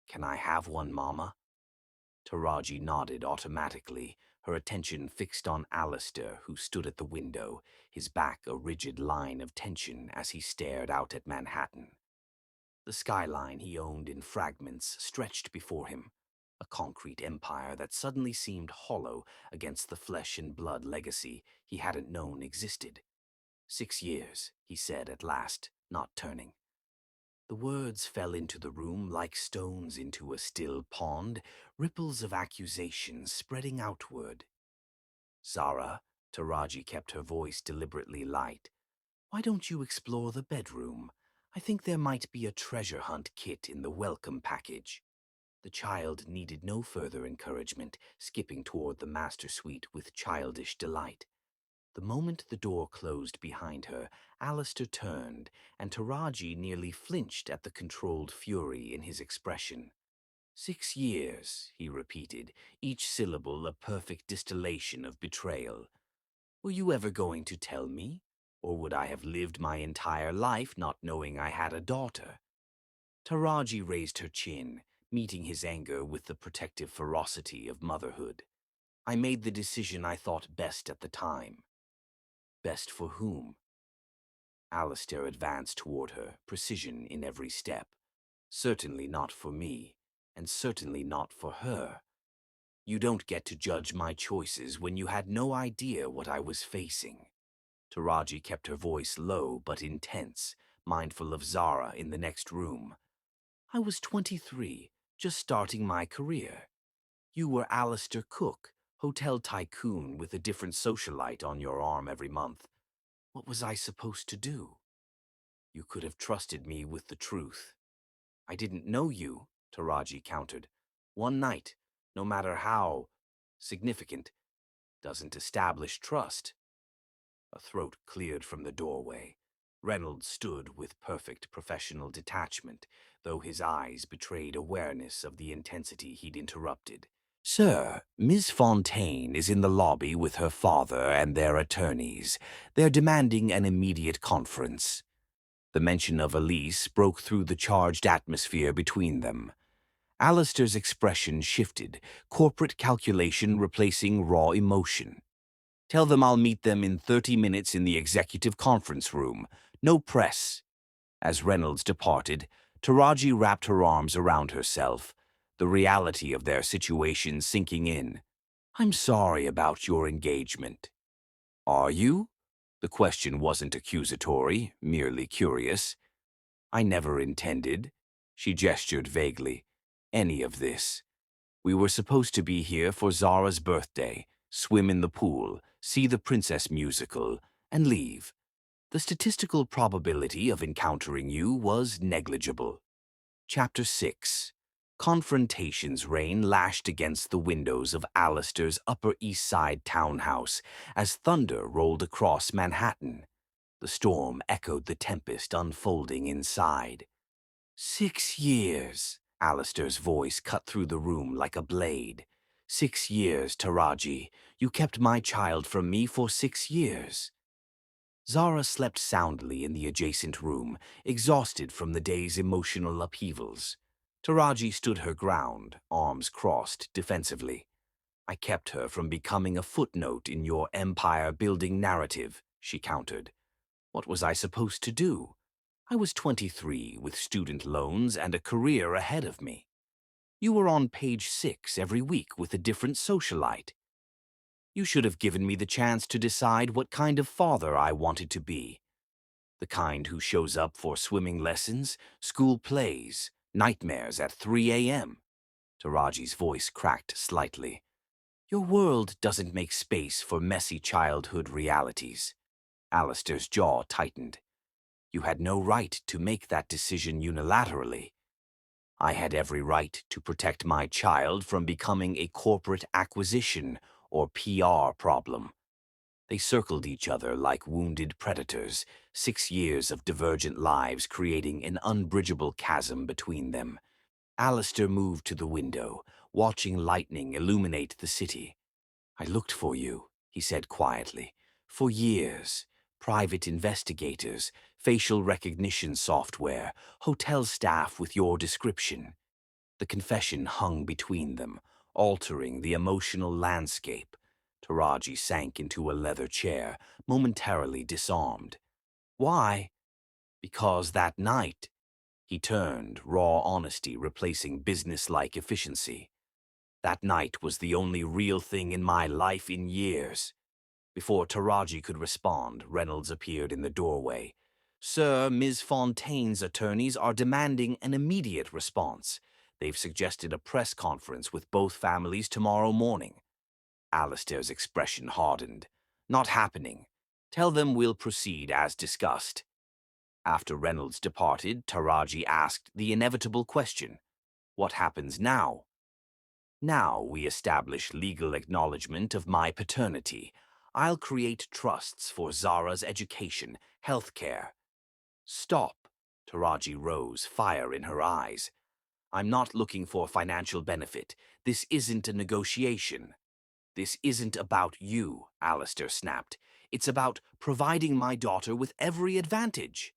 Can I have one, Mama? Taraji nodded automatically, her attention fixed on Alistair, who stood at the window, his back a rigid line of tension as he stared out at Manhattan. The skyline he owned in fragments stretched before him, a concrete empire that suddenly seemed hollow against the flesh and blood legacy he hadn't known existed. 6 years, he said at last, not turning. The words fell into the room like stones into a still pond, ripples of accusation spreading outward. Zara, Taraji kept her voice deliberately light. Why don't you explore the bedroom? I think there might be a treasure hunt kit in the welcome package. The child needed no further encouragement, skipping toward the master suite with childish delight. The moment the door closed behind her, Alistair turned, and Taraji nearly flinched at the controlled fury in his expression. 6 years, he repeated, each syllable a perfect distillation of betrayal. Were you ever going to tell me? Or would I have lived my entire life not knowing I had a daughter? Taraji raised her chin, meeting his anger with the protective ferocity of motherhood. I made the decision I thought best at the time. Best for whom? Alistair advanced toward her, precision in every step. Certainly not for me, and certainly not for her. You don't get to judge my choices when you had no idea what I was facing. Taraji kept her voice low but intense, mindful of Zara in the next room. I was 23, just starting my career. You were Alistair Cook, hotel tycoon with a different socialite on your arm every month. What was I supposed to do? You could have trusted me with the truth. I didn't know you, Taraji countered. One night, no matter how significant, doesn't establish trust. A throat cleared from the doorway. Reynolds stood with perfect professional detachment, though his eyes betrayed awareness of the intensity he'd interrupted. Sir, Miss Fontaine is in the lobby with her father and their attorneys. They're demanding an immediate conference. The mention of Elise broke through the charged atmosphere between them. Alistair's expression shifted, corporate calculation replacing raw emotion. Tell them I'll meet them in 30 minutes in the executive conference room. No press. As Reynolds departed, Taraji wrapped her arms around herself, the reality of their situation sinking in. I'm sorry about your engagement. Are you? The question wasn't accusatory, merely curious. I never intended, she gestured vaguely, any of this. We were supposed to be here for Zara's birthday, swim in the pool, see the Princess musical, and leave. The statistical probability of encountering you was negligible. Chapter 6. Confrontation's rain lashed against the windows of Alistair's Upper East Side townhouse as thunder rolled across Manhattan. The storm echoed the tempest unfolding inside. 6 years. Alistair's voice cut through the room like a blade. 6 years, Taraji. You kept my child from me for 6 years. Zara slept soundly in the adjacent room, exhausted from the day's emotional upheavals. Taraji stood her ground, arms crossed defensively. I kept her from becoming a footnote in your empire-building narrative, she countered. What was I supposed to do? I was 23 with student loans and a career ahead of me. You were on page 6 every week with a different socialite. You should have given me the chance to decide what kind of father I wanted to be. The kind who shows up for swimming lessons, school plays, nightmares at 3 a.m. Taraji's voice cracked slightly. Your world doesn't make space for messy childhood realities. Alistair's jaw tightened. You had no right to make that decision unilaterally. I had every right to protect my child from becoming a corporate acquisition or PR problem. They circled each other like wounded predators, 6 years of divergent lives creating an unbridgeable chasm between them. Alistair moved to the window, watching lightning illuminate the city. I looked for you, he said quietly, for years. Private investigators, facial recognition software, hotel staff with your description. The confession hung between them, altering the emotional landscape. Taraji sank into a leather chair, momentarily disarmed. Why? Because that night, he turned, raw honesty replacing businesslike efficiency. That night was the only real thing in my life in years. Before Taraji could respond, Reynolds appeared in the doorway. Sir, Ms. Fontaine's attorneys are demanding an immediate response. They've suggested a press conference with both families tomorrow morning. Alistair's expression hardened. Not happening. Tell them we'll proceed as discussed. After Reynolds departed, Taraji asked the inevitable question. What happens now? Now we establish legal acknowledgement of my paternity. I'll create trusts for Zara's education, health care. Stop. Taraji rose, fire in her eyes. I'm not looking for financial benefit. This isn't a negotiation. This isn't about you, Alistair snapped. It's about providing my daughter with every advantage.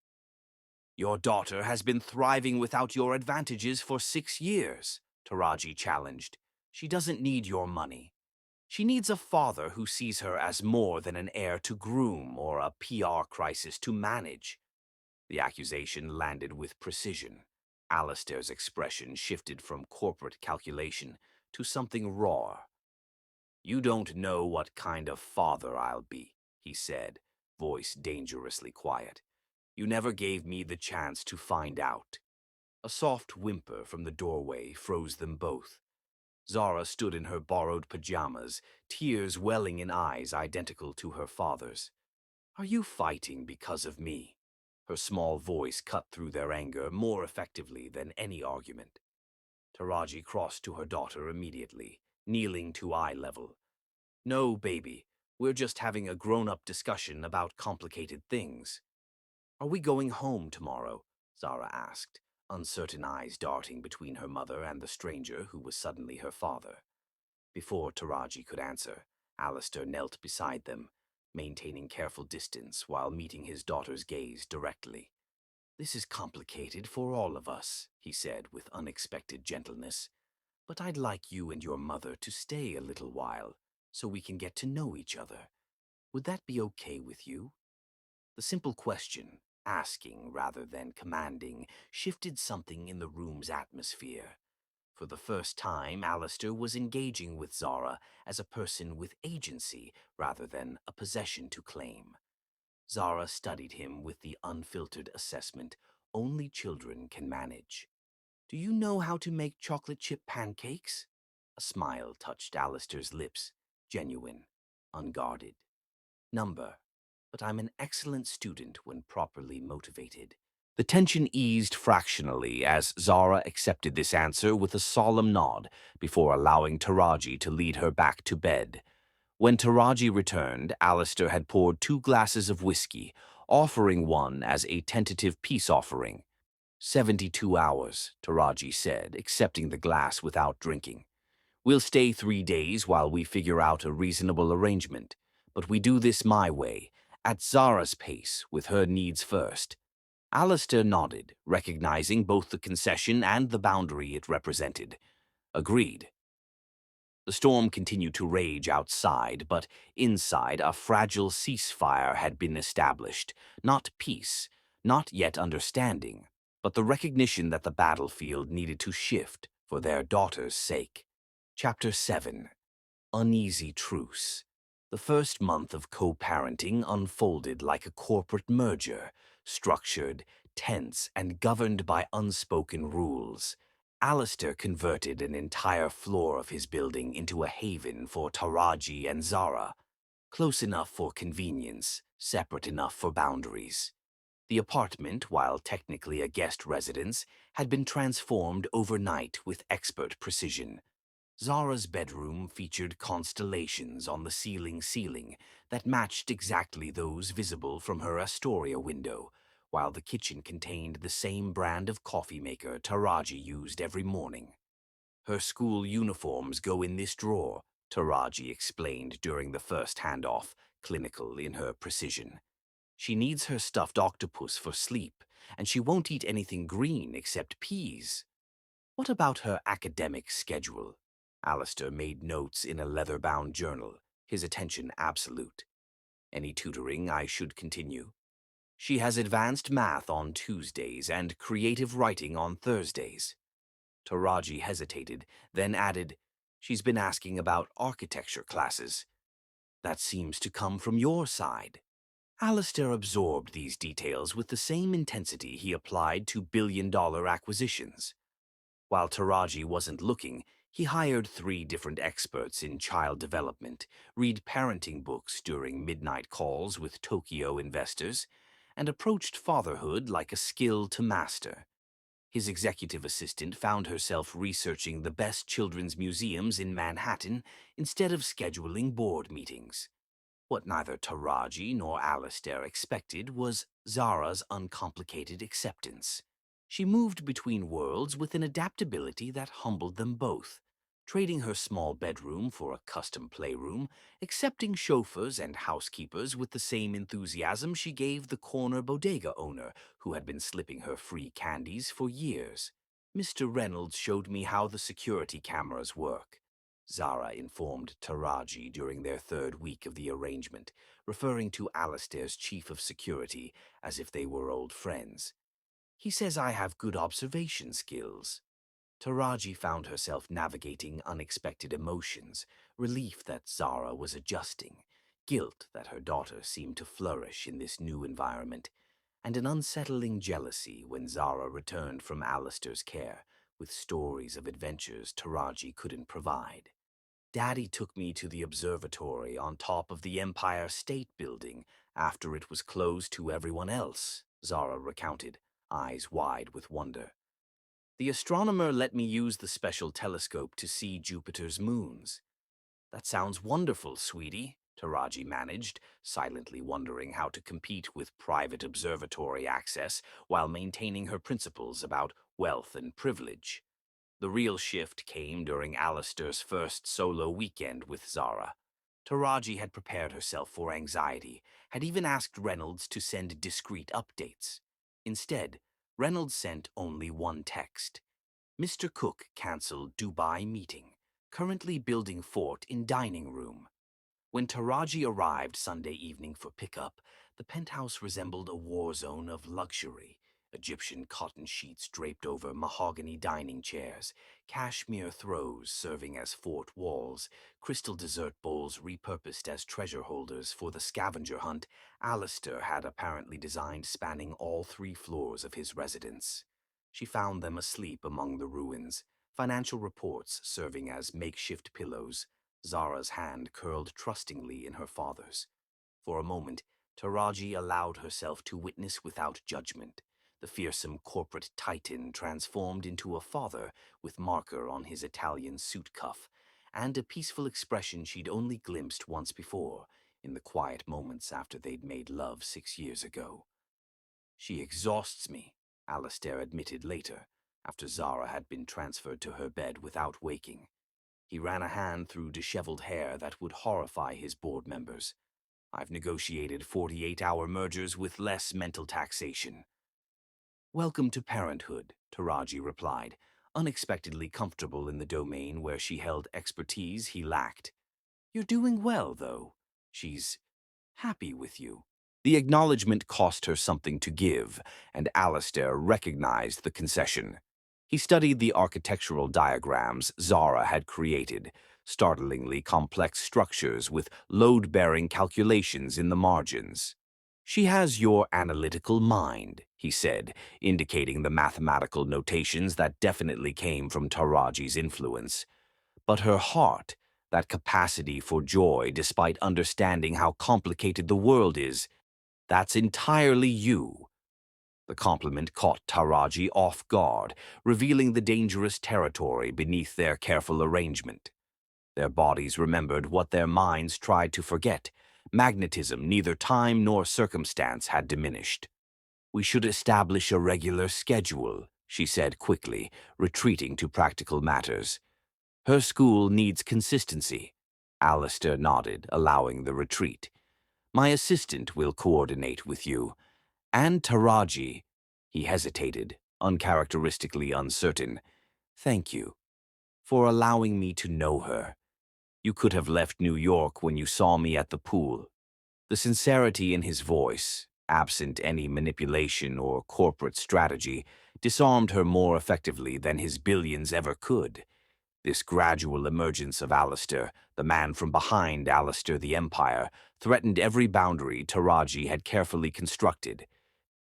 Your daughter has been thriving without your advantages for 6 years, Taraji challenged. She doesn't need your money. She needs a father who sees her as more than an heir to Groom or a PR crisis to manage. The accusation landed with precision. Alistair's expression shifted from corporate calculation to something raw. You don't know what kind of father I'll be, he said, voice dangerously quiet. You never gave me the chance to find out. A soft whimper from the doorway froze them both. Zara stood in her borrowed pajamas, tears welling in eyes identical to her father's. Are you fighting because of me? Her small voice cut through their anger more effectively than any argument. Taraji crossed to her daughter immediately, kneeling to eye level. No, baby, we're just having a grown-up discussion about complicated things. Are we going home tomorrow? Zara asked, uncertain eyes darting between her mother and the stranger who was suddenly her father. Before Taraji could answer, Alistair knelt beside them, maintaining careful distance while meeting his daughter's gaze directly. This is complicated for all of us, he said with unexpected gentleness. But I'd like you and your mother to stay a little while, so we can get to know each other. Would that be okay with you? The simple question, asking rather than commanding, shifted something in the room's atmosphere. For the first time, Alistair was engaging with Zara as a person with agency rather than a possession to claim. Zara studied him with the unfiltered assessment only children can manage. Do you know how to make chocolate chip pancakes? A smile touched Alistair's lips, genuine, unguarded. Number, but I'm an excellent student when properly motivated. The tension eased fractionally as Zara accepted this answer with a solemn nod before allowing Taraji to lead her back to bed. When Taraji returned, Alistair had poured 2 glasses of whiskey, offering one as a tentative peace offering. 72 hours, Taraji said, accepting the glass without drinking. We'll stay 3 days while we figure out a reasonable arrangement, but we do this my way, at Zara's pace, with her needs first. Alistair nodded, recognizing both the concession and the boundary it represented. Agreed. The storm continued to rage outside, but inside a fragile ceasefire had been established. Not peace, not yet understanding, but the recognition that the battlefield needed to shift for their daughter's sake. Chapter 7. Uneasy Truce. The first month of co-parenting unfolded like a corporate merger, structured, tense, and governed by unspoken rules. Alistair converted an entire floor of his building into a haven for Taraji and Zara, close enough for convenience, separate enough for boundaries. The apartment, while technically a guest residence, had been transformed overnight with expert precision. Zara's bedroom featured constellations on the ceiling that matched exactly those visible from her Astoria window, while the kitchen contained the same brand of coffee maker Taraji used every morning. Her school uniforms go in this drawer, Taraji explained during the first handoff, clinical in her precision. She needs her stuffed octopus for sleep, and she won't eat anything green except peas. What about her academic schedule? Alistair made notes in a leather-bound journal, his attention absolute. Any tutoring I should continue? She has advanced math on Tuesdays and creative writing on Thursdays. Taraji hesitated, then added, She's been asking about architecture classes. That seems to come from your side. Alistair absorbed these details with the same intensity he applied to billion-dollar acquisitions. While Taraji wasn't looking, he hired 3 different experts in child development, read parenting books during midnight calls with Tokyo investors, and approached fatherhood like a skill to master. His executive assistant found herself researching the best children's museums in Manhattan instead of scheduling board meetings. What neither Taraji nor Alistair expected was Zara's uncomplicated acceptance. She moved between worlds with an adaptability that humbled them both, trading her small bedroom for a custom playroom, accepting chauffeurs and housekeepers with the same enthusiasm she gave the corner bodega owner who had been slipping her free candies for years. Mr. Reynolds showed me how the security cameras work, Zara informed Taraji during their 3rd week of the arrangement, referring to Alistair's chief of security as if they were old friends. He says I have good observation skills. Taraji found herself navigating unexpected emotions, relief that Zara was adjusting, guilt that her daughter seemed to flourish in this new environment, and an unsettling jealousy when Zara returned from Alistair's care with stories of adventures Taraji couldn't provide. Daddy took me to the observatory on top of the Empire State Building after it was closed to everyone else, Zara recounted, eyes wide with wonder. The astronomer let me use the special telescope to see Jupiter's moons. That sounds wonderful, sweetie, Taraji managed, silently wondering how to compete with private observatory access while maintaining her principles about wealth and privilege. The real shift came during Alistair's first solo weekend with Zara. Taraji had prepared herself for anxiety, had even asked Reynolds to send discreet updates. Instead, Reynolds sent only one text. Mr. Cook cancelled Dubai meeting, currently building fort in dining room. When Taraji arrived Sunday evening for pickup, the penthouse resembled a war zone of luxury. Egyptian cotton sheets draped over mahogany dining chairs, cashmere throws serving as fort walls, crystal dessert bowls repurposed as treasure holders for the scavenger hunt Alistair had apparently designed spanning all 3 floors of his residence. She found them asleep among the ruins, financial reports serving as makeshift pillows, Zara's hand curled trustingly in her father's. For a moment, Taraji allowed herself to witness without judgment. The fearsome corporate titan transformed into a father with marker on his Italian suit cuff, and a peaceful expression she'd only glimpsed once before, in the quiet moments after they'd made love 6 years ago. She exhausts me, Alistair admitted later, after Zara had been transferred to her bed without waking. He ran a hand through disheveled hair that would horrify his board members. I've negotiated 48-hour mergers with less mental taxation. Welcome to parenthood, Taraji replied, unexpectedly comfortable in the domain where she held expertise he lacked. You're doing well, though. She's happy with you. The acknowledgement cost her something to give, and Alistair recognized the concession. He studied the architectural diagrams Zara had created, startlingly complex structures with load-bearing calculations in the margins. She has your analytical mind, he said, indicating the mathematical notations that definitely came from Taraji's influence. But her heart, that capacity for joy despite understanding how complicated the world is, that's entirely you. The compliment caught Taraji off guard, revealing the dangerous territory beneath their careful arrangement. Their bodies remembered what their minds tried to forget. Magnetism neither time nor circumstance had diminished. We should establish a regular schedule, she said quickly, retreating to practical matters. Her school needs consistency. Alistair nodded, allowing the retreat. My assistant will coordinate with you. And Taraji, he hesitated, uncharacteristically uncertain. Thank you for allowing me to know her. You could have left New York when you saw me at the pool. The sincerity in his voice, absent any manipulation or corporate strategy, disarmed her more effectively than his billions ever could. This gradual emergence of Alistair, the man from behind Alistair the Empire, threatened every boundary Taraji had carefully constructed.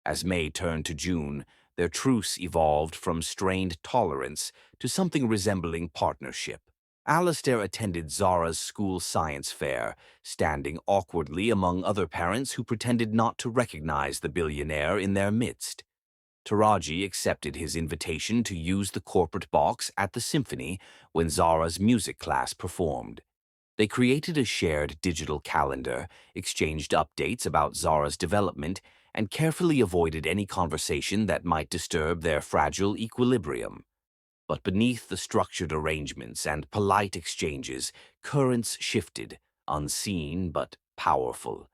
As May turned to June, their truce evolved from strained tolerance to something resembling partnership. Alistair attended Zara's school science fair, standing awkwardly among other parents who pretended not to recognize the billionaire in their midst. Taraji accepted his invitation to use the corporate box at the symphony when Zara's music class performed. They created a shared digital calendar, exchanged updates about Zara's development, and carefully avoided any conversation that might disturb their fragile equilibrium. But beneath the structured arrangements and polite exchanges, currents shifted, unseen but powerful.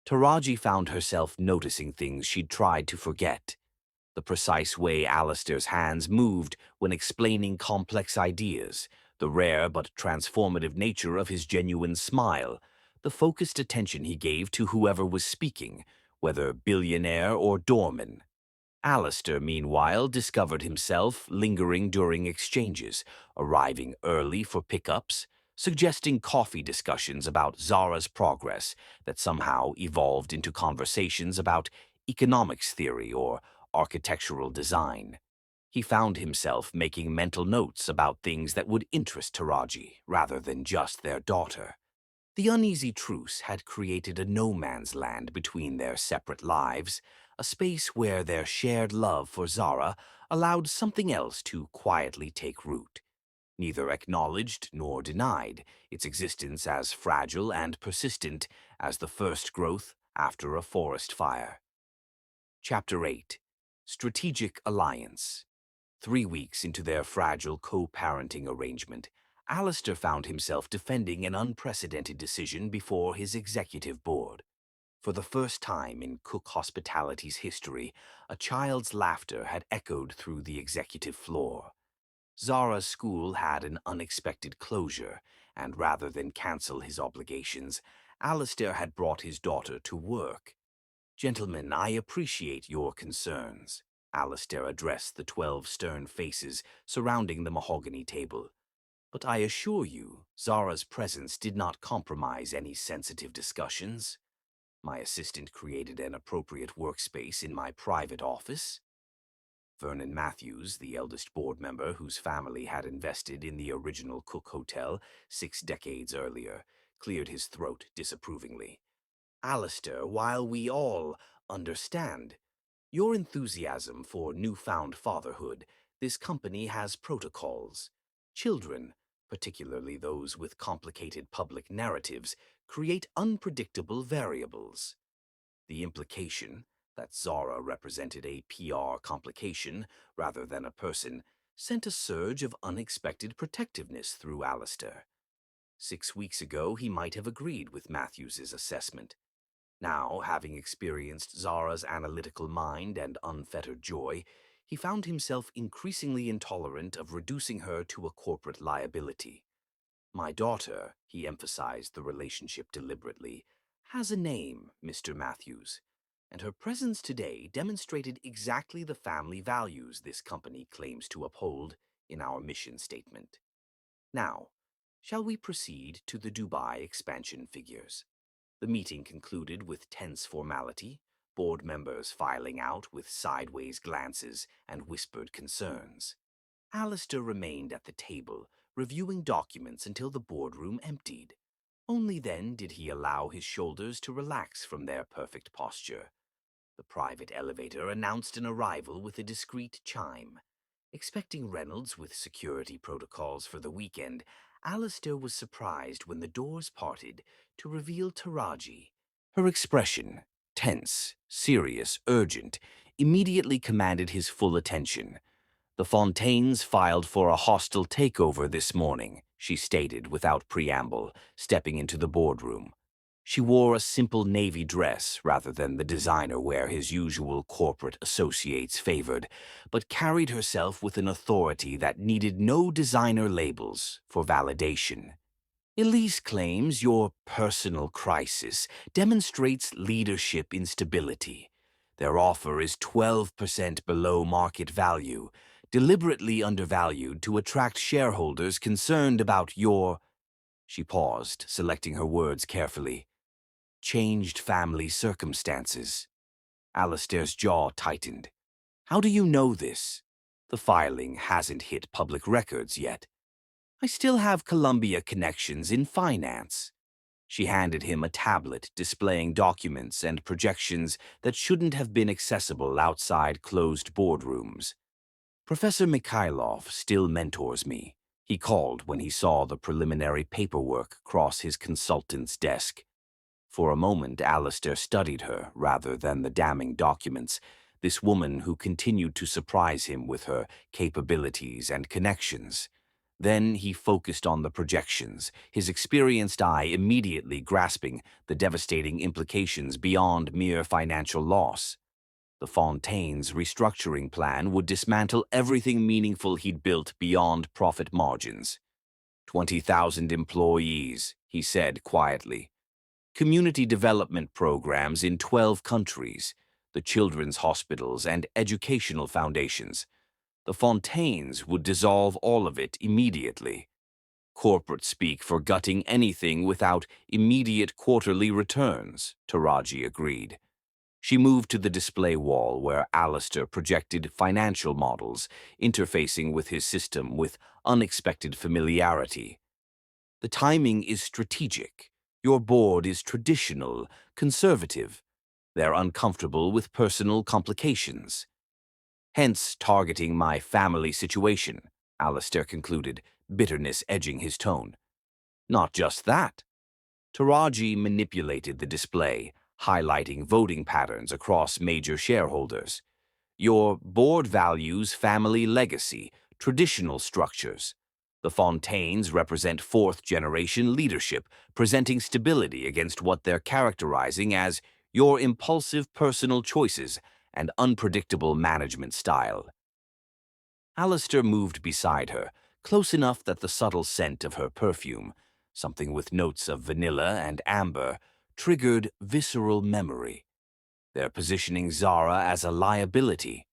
Taraji found herself noticing things she'd tried to forget. The precise way Alistair's hands moved when explaining complex ideas, the rare but transformative nature of his genuine smile, the focused attention he gave to whoever was speaking, whether billionaire or doorman. Alistair, meanwhile, discovered himself lingering during exchanges, arriving early for pickups, suggesting coffee discussions about Zara's progress that somehow evolved into conversations about economics theory or architectural design. He found himself making mental notes about things that would interest Taraji rather than just their daughter. The uneasy truce had created a no-man's land between their separate lives, a space where their shared love for Zara allowed something else to quietly take root. Neither acknowledged nor denied its existence as fragile and persistent as the first growth after a forest fire. Chapter 8. Strategic Alliance. 3 weeks into their fragile co-parenting arrangement, Alistair found himself defending an unprecedented decision before his executive board. For the first time in Cook Hospitality's history, a child's laughter had echoed through the executive floor. Zara's school had an unexpected closure, and rather than cancel his obligations, Alistair had brought his daughter to work. "Gentlemen, I appreciate your concerns," Alistair addressed the 12 stern faces surrounding the mahogany table. "But I assure you, Zara's presence did not compromise any sensitive discussions. My assistant created an appropriate workspace in my private office." Vernon Matthews, the eldest board member whose family had invested in the original Cook Hotel 6 decades earlier, cleared his throat disapprovingly. "Alistair, while we all understand your enthusiasm for newfound fatherhood, this company has protocols. Children, particularly those with complicated public narratives, create unpredictable variables." The implication that Zara represented a PR complication rather than a person sent a surge of unexpected protectiveness through Alistair. 6 weeks ago, he might have agreed with Matthews's assessment. Now, having experienced Zara's analytical mind and unfettered joy, he found himself increasingly intolerant of reducing her to a corporate liability. "My daughter," he emphasized the relationship deliberately, "has a name, Mr. Matthews, and her presence today demonstrated exactly the family values this company claims to uphold in our mission statement. Now, shall we proceed to the Dubai expansion figures?" The meeting concluded with tense formality, board members filing out with sideways glances and whispered concerns. Alistair remained at the table, reviewing documents until the boardroom emptied. Only then did he allow his shoulders to relax from their perfect posture. The private elevator announced an arrival with a discreet chime. Expecting Reynolds with security protocols for the weekend, Alistair was surprised when the doors parted to reveal Taraji. Her expression, tense, serious, urgent, immediately commanded his full attention. "The Fontaines filed for a hostile takeover this morning," she stated without preamble, stepping into the boardroom. She wore a simple navy dress rather than the designer wear his usual corporate associates favored, but carried herself with an authority that needed no designer labels for validation. "Elise claims your personal crisis demonstrates leadership instability. Their offer is 12% below market value, deliberately undervalued to attract shareholders concerned about your—" She paused, selecting her words carefully. "Changed family circumstances." Alistair's jaw tightened. "How do you know this? The filing hasn't hit public records yet." "I still have Columbia connections in finance." She handed him a tablet displaying documents and projections that shouldn't have been accessible outside closed boardrooms. "Professor Mikhailov still mentors me," he called when he saw the preliminary paperwork cross his consultant's desk. For a moment, Alistair studied her rather than the damning documents, this woman who continued to surprise him with her capabilities and connections. Then he focused on the projections, his experienced eye immediately grasping the devastating implications beyond mere financial loss. The Fontaines' restructuring plan would dismantle everything meaningful he'd built beyond profit margins. 20,000 employees, he said quietly. Community development programs in 12 countries, the the children's hospitals and educational foundations. The Fontaines would dissolve all of it immediately. Corporate speak for gutting anything without immediate quarterly returns, Taraji agreed. She moved to the display wall where Alistair projected financial models, interfacing with his system with unexpected familiarity. The timing is strategic. Your board is traditional, conservative. They're uncomfortable with personal complications. Hence targeting my family situation, Alistair concluded, bitterness edging his tone. Not just that. Taraji manipulated the display, highlighting voting patterns across major shareholders. Your board values family legacy, traditional structures. The Fontaines represent fourth-generation leadership, presenting stability against what they're characterizing as your impulsive personal choices and unpredictable management style. Alistair moved beside her, close enough that the subtle scent of her perfume, something with notes of vanilla and amber, triggered visceral memory. They're positioning Zara as a liability.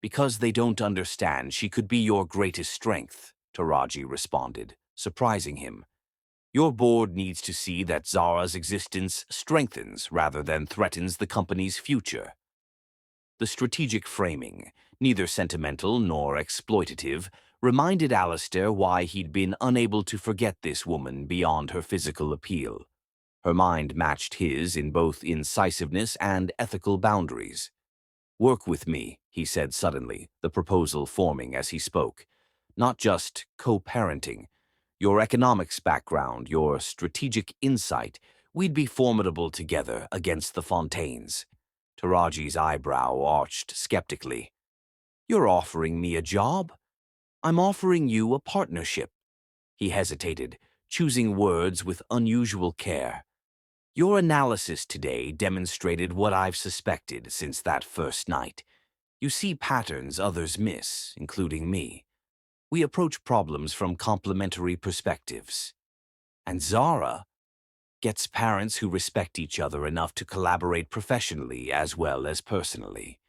Because they don't understand she could be your greatest strength, Taraji responded, surprising him. Your board needs to see that Zara's existence strengthens rather than threatens the company's future. The strategic framing, neither sentimental nor exploitative, reminded Alistair why he'd been unable to forget this woman beyond her physical appeal. Her mind matched his in both incisiveness and ethical boundaries. Work with me, he said suddenly, the proposal forming as he spoke. Not just co-parenting. Your economics background, your strategic insight, we'd be formidable together against the Fontaines. Taraji's eyebrow arched skeptically. You're offering me a job? I'm offering you a partnership. He hesitated, choosing words with unusual care. Your analysis today demonstrated what I've suspected since that first night. You see patterns others miss, including me. We approach problems from complementary perspectives. And Zara gets parents who respect each other enough to collaborate professionally as well as personally.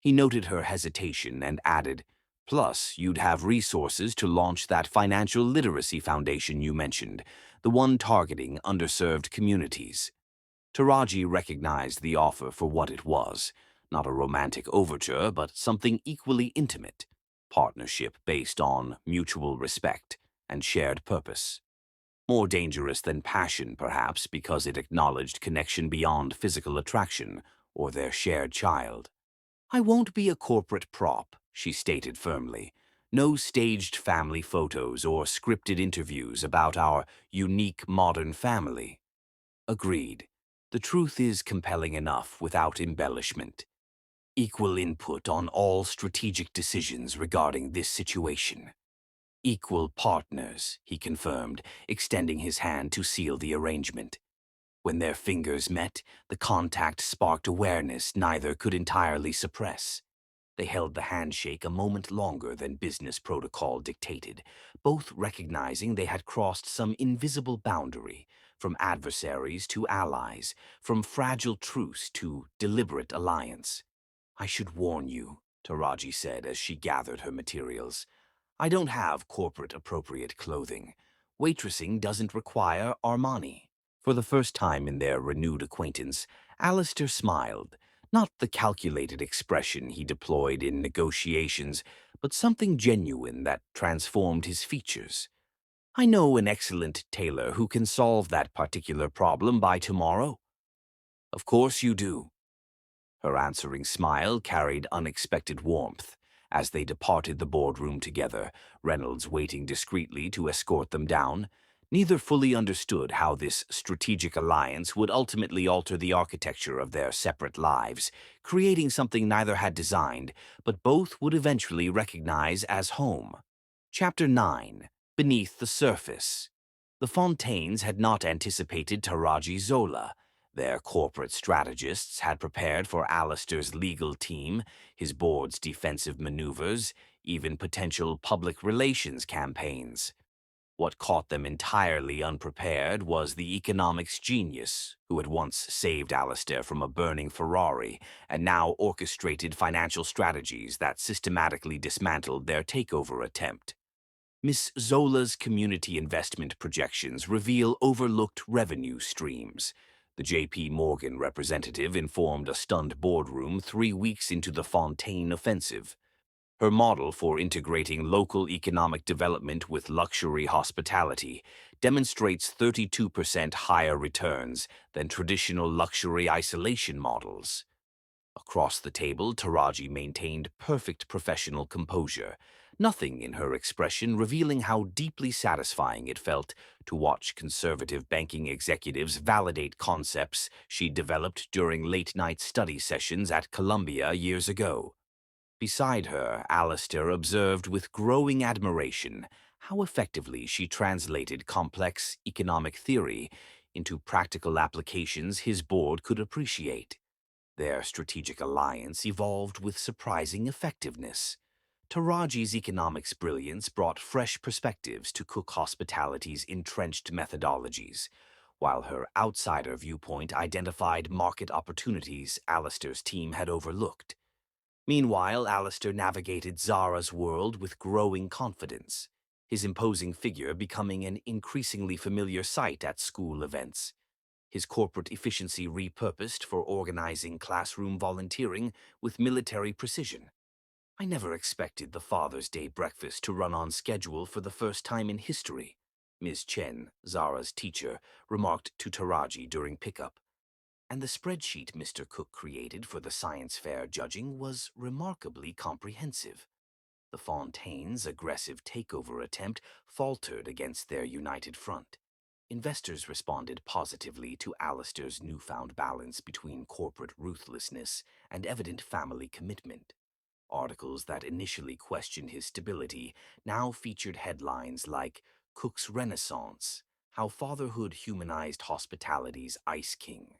He noted her hesitation and added, plus, you'd have resources to launch that financial literacy foundation you mentioned, the one targeting underserved communities. Taraji recognized the offer for what it was, not a romantic overture, but something equally intimate, partnership based on mutual respect and shared purpose. More dangerous than passion, perhaps, because it acknowledged connection beyond physical attraction or their shared child. I won't be a corporate prop, she stated firmly. No staged family photos or scripted interviews about our unique modern family. Agreed. The truth is compelling enough without embellishment. Equal input on all strategic decisions regarding this situation. Equal partners, he confirmed, extending his hand to seal the arrangement. When their fingers met, the contact sparked awareness neither could entirely suppress. They held the handshake a moment longer than business protocol dictated, both recognizing they had crossed some invisible boundary, from adversaries to allies, from fragile truce to deliberate alliance. I should warn you, Taraji said as she gathered her materials. I don't have corporate-appropriate clothing. Waitressing doesn't require Armani. For the first time in their renewed acquaintance, Alistair smiled, not the calculated expression he deployed in negotiations, but something genuine that transformed his features. I know an excellent tailor who can solve that particular problem by tomorrow. Of course you do. Her answering smile carried unexpected warmth. As they departed the boardroom together, Reynolds waiting discreetly to escort them down, neither fully understood how this strategic alliance would ultimately alter the architecture of their separate lives, creating something neither had designed, but both would eventually recognize as home. Chapter 9. Beneath the Surface. The Fontaines had not anticipated Taraji Zola. Their corporate strategists had prepared for Alistair's legal team, his board's defensive maneuvers, even potential public relations campaigns. What caught them entirely unprepared was the economics genius who had once saved Alistair from a burning Ferrari and now orchestrated financial strategies that systematically dismantled their takeover attempt. Miss Zola's community investment projections reveal overlooked revenue streams. The J.P. Morgan representative informed a stunned boardroom 3 weeks into the Fontaine offensive. Her model for integrating local economic development with luxury hospitality demonstrates 32% higher returns than traditional luxury isolation models. Across the table, Taraji maintained perfect professional composure, nothing in her expression revealing how deeply satisfying it felt to watch conservative banking executives validate concepts she developed during late-night study sessions at Columbia years ago. Beside her, Alistair observed with growing admiration how effectively she translated complex economic theory into practical applications his board could appreciate. Their strategic alliance evolved with surprising effectiveness. Taraji's economics brilliance brought fresh perspectives to Cook Hospitality's entrenched methodologies, while her outsider viewpoint identified market opportunities Alistair's team had overlooked. Meanwhile, Alistair navigated Zara's world with growing confidence, his imposing figure becoming an increasingly familiar sight at school events. His corporate efficiency repurposed for organizing classroom volunteering with military precision. I never expected the Father's Day breakfast to run on schedule for the first time in history, Ms. Chen, Zara's teacher, remarked to Taraji during pickup. And the spreadsheet Mr. Cook created for the science fair judging was remarkably comprehensive. The Fontaine's aggressive takeover attempt faltered against their united front. Investors responded positively to Alistair's newfound balance between corporate ruthlessness and evident family commitment. Articles that initially questioned his stability now featured headlines like Cook's Renaissance, How Fatherhood Humanized Hospitality's Ice King.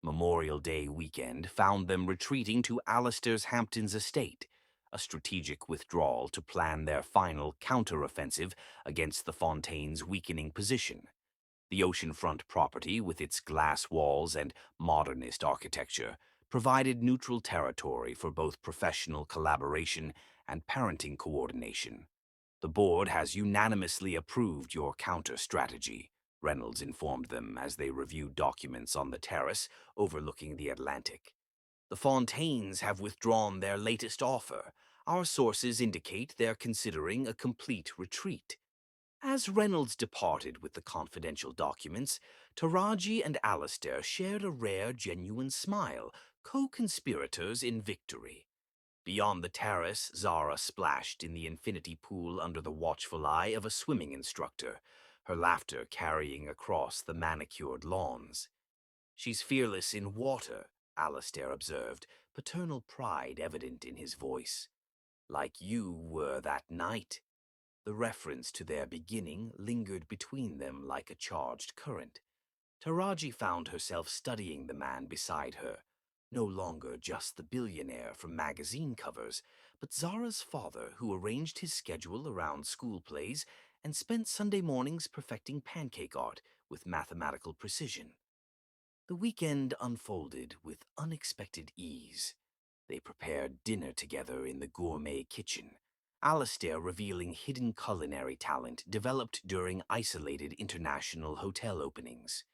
Memorial Day weekend found them retreating to Alistair's Hamptons estate, a strategic withdrawal to plan their final counteroffensive against the Fontaine's weakening position. The oceanfront property, with its glass walls and modernist architecture, provided neutral territory for both professional collaboration and parenting coordination. The board has unanimously approved your counter-strategy, Reynolds informed them as they reviewed documents on the terrace overlooking the Atlantic. The Fontaines have withdrawn their latest offer. Our sources indicate they're considering a complete retreat. As Reynolds departed with the confidential documents, Taraji and Alistair shared a rare, genuine smile, co-conspirators in victory. Beyond the terrace, Zara splashed in the infinity pool under the watchful eye of a swimming instructor, her laughter carrying across the manicured lawns. "She's fearless in water," Alistair observed, paternal pride evident in his voice. "Like you were that night." The reference to their beginning lingered between them like a charged current. Taraji found herself studying the man beside her, no longer just the billionaire from magazine covers, but Zara's father who arranged his schedule around school plays and spent Sunday mornings perfecting pancake art with mathematical precision. The weekend unfolded with unexpected ease. They prepared dinner together in the gourmet kitchen, Alistair revealing hidden culinary talent developed during isolated international hotel openings.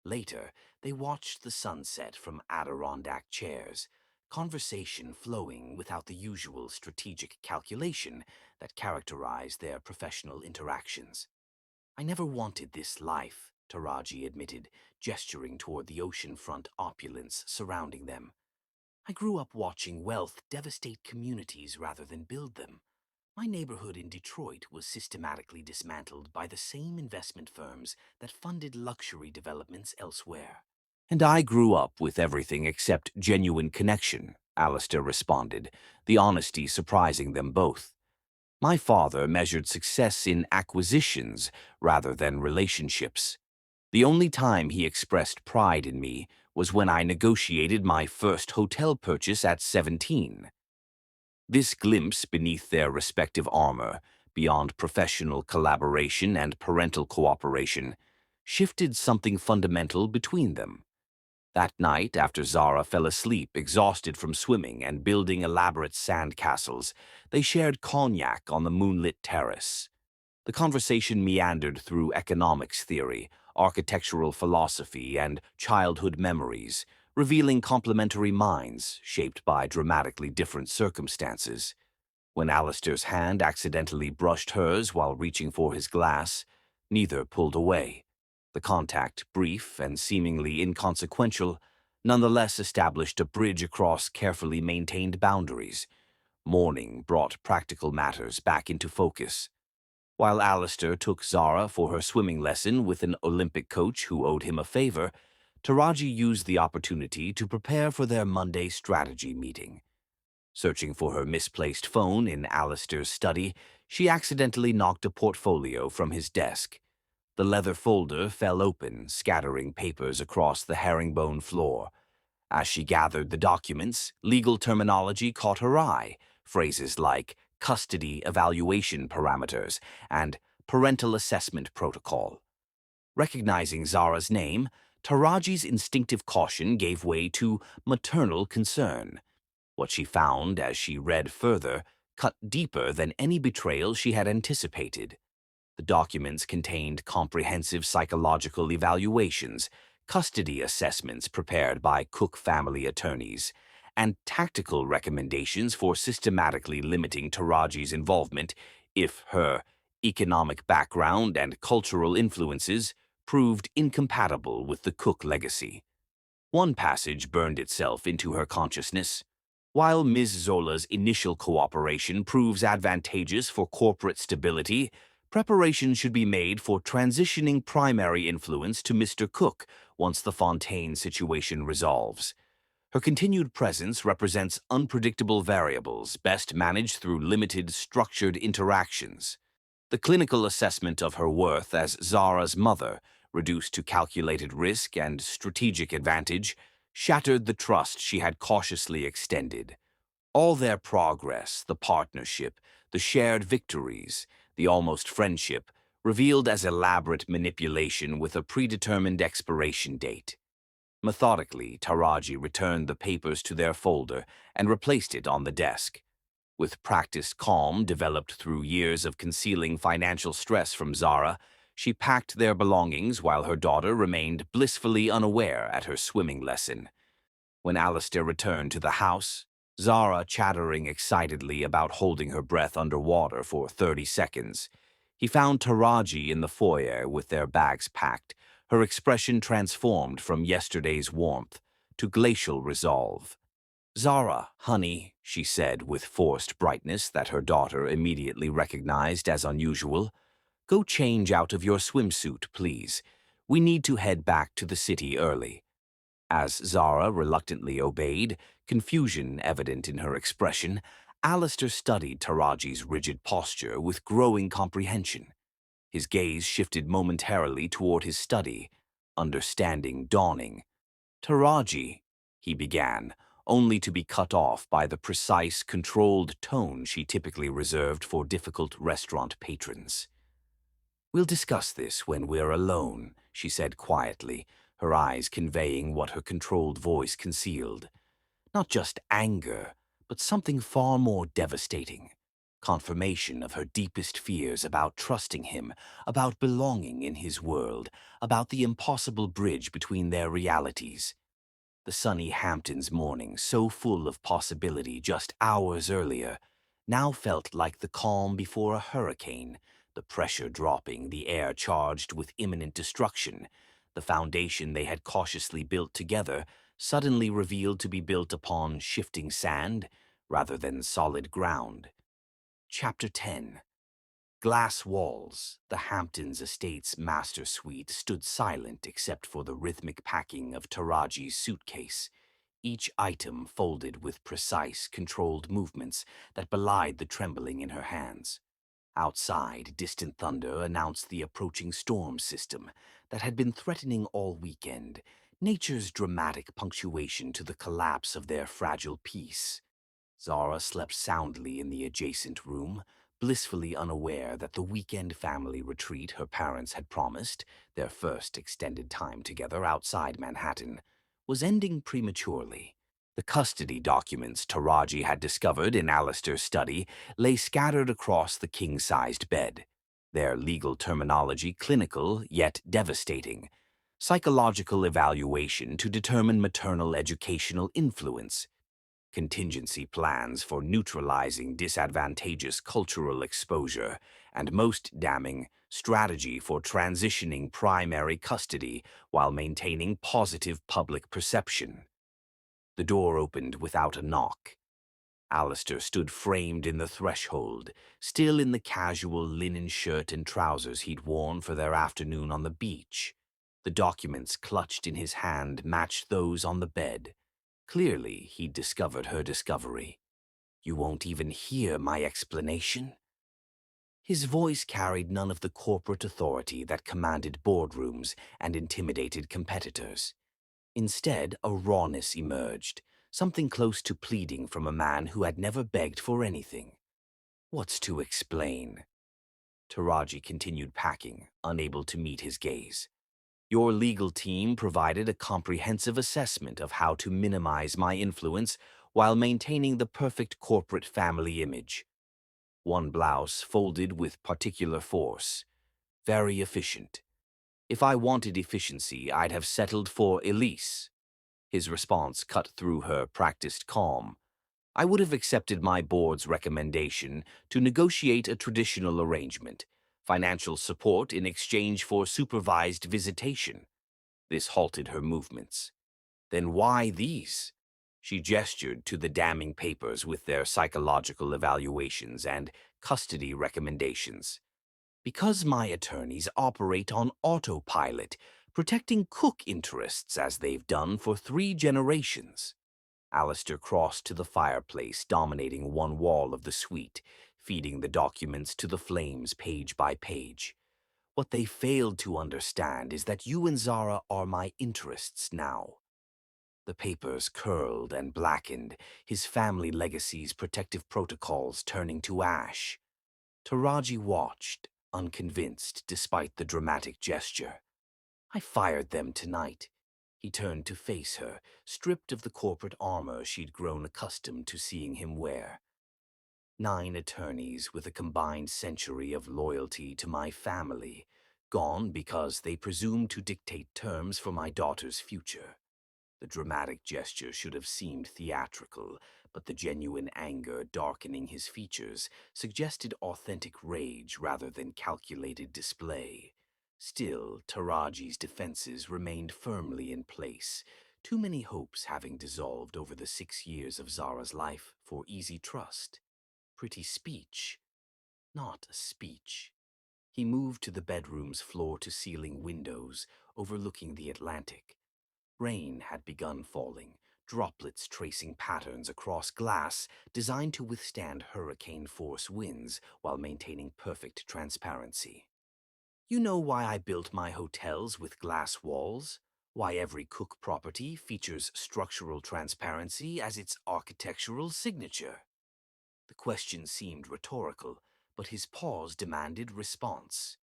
Later, they watched the sunset from Adirondack chairs, conversation flowing without the usual strategic calculation that characterized their professional interactions. "I never wanted this life," Taraji admitted, gesturing toward the oceanfront opulence surrounding them. "I grew up watching wealth devastate communities rather than build them. My neighborhood in Detroit was systematically dismantled by the same investment firms that funded luxury developments elsewhere." "And I grew up with everything except genuine connection," Alistair responded, the honesty surprising them both. "My father measured success in acquisitions rather than relationships. The only time he expressed pride in me was when I negotiated my first hotel purchase at 17. This glimpse beneath their respective armor beyond professional collaboration and parental cooperation, shifted something fundamental between them. That night, after Zara fell asleep, exhausted from swimming and building elaborate sand castles, they shared cognac on the moonlit terrace. The conversation meandered through economics theory, architectural philosophy, and childhood memories, revealing complementary minds shaped by dramatically different circumstances. When Alistair's hand accidentally brushed hers while reaching for his glass, neither pulled away. The contact, brief and seemingly inconsequential, nonetheless established a bridge across carefully maintained boundaries. Morning brought practical matters back into focus. While Alistair took Zara for her swimming lesson with an Olympic coach who owed him a favor, Taraji used the opportunity to prepare for their Monday strategy meeting. Searching for her misplaced phone in Alistair's study, she accidentally knocked a portfolio from his desk. The leather folder fell open, scattering papers across the herringbone floor. As she gathered the documents, legal terminology caught her eye, phrases like custody evaluation parameters and parental assessment protocol. Recognizing Zara's name, Taraji's instinctive caution gave way to maternal concern. What she found as she read further cut deeper than any betrayal she had anticipated. The documents contained comprehensive psychological evaluations, custody assessments prepared by Cook family attorneys, and tactical recommendations for systematically limiting Taraji's involvement if her economic background and cultural influences proved incompatible with the Cook legacy. One passage burned itself into her consciousness. While Ms. Zola's initial cooperation proves advantageous for corporate stability, preparation should be made for transitioning primary influence to Mr. Cook once the Fontaine situation resolves. Her continued presence represents unpredictable variables best managed through limited, structured interactions. The clinical assessment of her worth as Zara's mother, reduced to calculated risk and strategic advantage, shattered the trust she had cautiously extended. All their progress, the partnership, the shared victories, the almost friendship, revealed as elaborate manipulation with a predetermined expiration date. Methodically, Taraji returned the papers to their folder and replaced it on the desk. With practiced calm developed through years of concealing financial stress from Zara, she packed their belongings while her daughter remained blissfully unaware at her swimming lesson. When Alistair returned to the house, Zara chattering excitedly about holding her breath underwater for 30 seconds, he found Taraji in the foyer with their bags packed, her expression transformed from yesterday's warmth to glacial resolve. "Zara, honey," she said with forced brightness that her daughter immediately recognized as unusual, "go change out of your swimsuit, please. We need to head back to the city early." As Zara reluctantly obeyed, confusion evident in her expression, Alistair studied Taraji's rigid posture with growing comprehension. His gaze shifted momentarily toward his study, understanding dawning. "Taraji," he began, only to be cut off by the precise, controlled tone she typically reserved for difficult restaurant patrons. "We'll discuss this when we're alone," she said quietly, her eyes conveying what her controlled voice concealed. Not just anger, but something far more devastating. Confirmation of her deepest fears about trusting him, about belonging in his world, about the impossible bridge between their realities. The sunny Hamptons morning, so full of possibility just hours earlier, now felt like the calm before a hurricane, the pressure dropping, the air charged with imminent destruction. The foundation they had cautiously built together suddenly revealed to be built upon shifting sand rather than solid ground. Chapter 10. Glass walls, the Hamptons estate's master suite, stood silent except for the rhythmic packing of Taraji's suitcase, each item folded with precise, controlled movements that belied the trembling in her hands. Outside, distant thunder announced the approaching storm system that had been threatening all weekend, nature's dramatic punctuation to the collapse of their fragile peace. Zara slept soundly in the adjacent room, blissfully unaware that the weekend family retreat her parents had promised, their first extended time together outside Manhattan, was ending prematurely. The custody documents Taraji had discovered in Alistair's study lay scattered across the king-sized bed, their legal terminology clinical yet devastating. Psychological evaluation to determine maternal educational influence, contingency plans for neutralizing disadvantageous cultural exposure, and most damning, strategy for transitioning primary custody while maintaining positive public perception. The door opened without a knock. Alistair stood framed in the threshold, still in the casual linen shirt and trousers he'd worn for their afternoon on the beach. The documents clutched in his hand matched those on the bed. Clearly, he'd discovered her discovery. "You won't even hear my explanation?" His voice carried none of the corporate authority that commanded boardrooms and intimidated competitors. Instead, a rawness emerged, something close to pleading from a man who had never begged for anything. "What's to explain?" Taraji continued packing, unable to meet his gaze. "Your legal team provided a comprehensive assessment of how to minimize my influence while maintaining the perfect corporate family image. One blouse folded with particular force. Very efficient. If I wanted efficiency, I'd have settled for Elise." His response cut through her practiced calm. "I would have accepted my board's recommendation to negotiate a traditional arrangement, financial support in exchange for supervised visitation." This halted her movements. "Then why these?" She gestured to the damning papers with their psychological evaluations and custody recommendations. "Because my attorneys operate on autopilot, protecting Cook interests as they've done for 3 generations." Alistair crossed to the fireplace dominating one wall of the suite, feeding the documents to the flames page by page. "What they failed to understand is that you and Zara are my interests now." The papers curled and blackened, his family legacy's protective protocols turning to ash. Taraji watched, unconvinced despite the dramatic gesture. "I fired them tonight." He turned to face her, stripped of the corporate armor she'd grown accustomed to seeing him wear. 9 attorneys with a combined century of loyalty to my family, gone because they presumed to dictate terms for my daughter's future. The dramatic gesture should have seemed theatrical, but the genuine anger darkening his features suggested authentic rage rather than calculated display. Still, Taraji's defenses remained firmly in place, too many hopes having dissolved over the 6 years of Zara's life for easy trust. Pretty speech. Not a speech. He moved to the bedroom's floor-to-ceiling windows, overlooking the Atlantic. Rain had begun falling, droplets tracing patterns across glass designed to withstand hurricane-force winds while maintaining perfect transparency. "You know why I built my hotels with glass walls? Why every Cook property features structural transparency as its architectural signature?" The question seemed rhetorical, but his pause demanded response.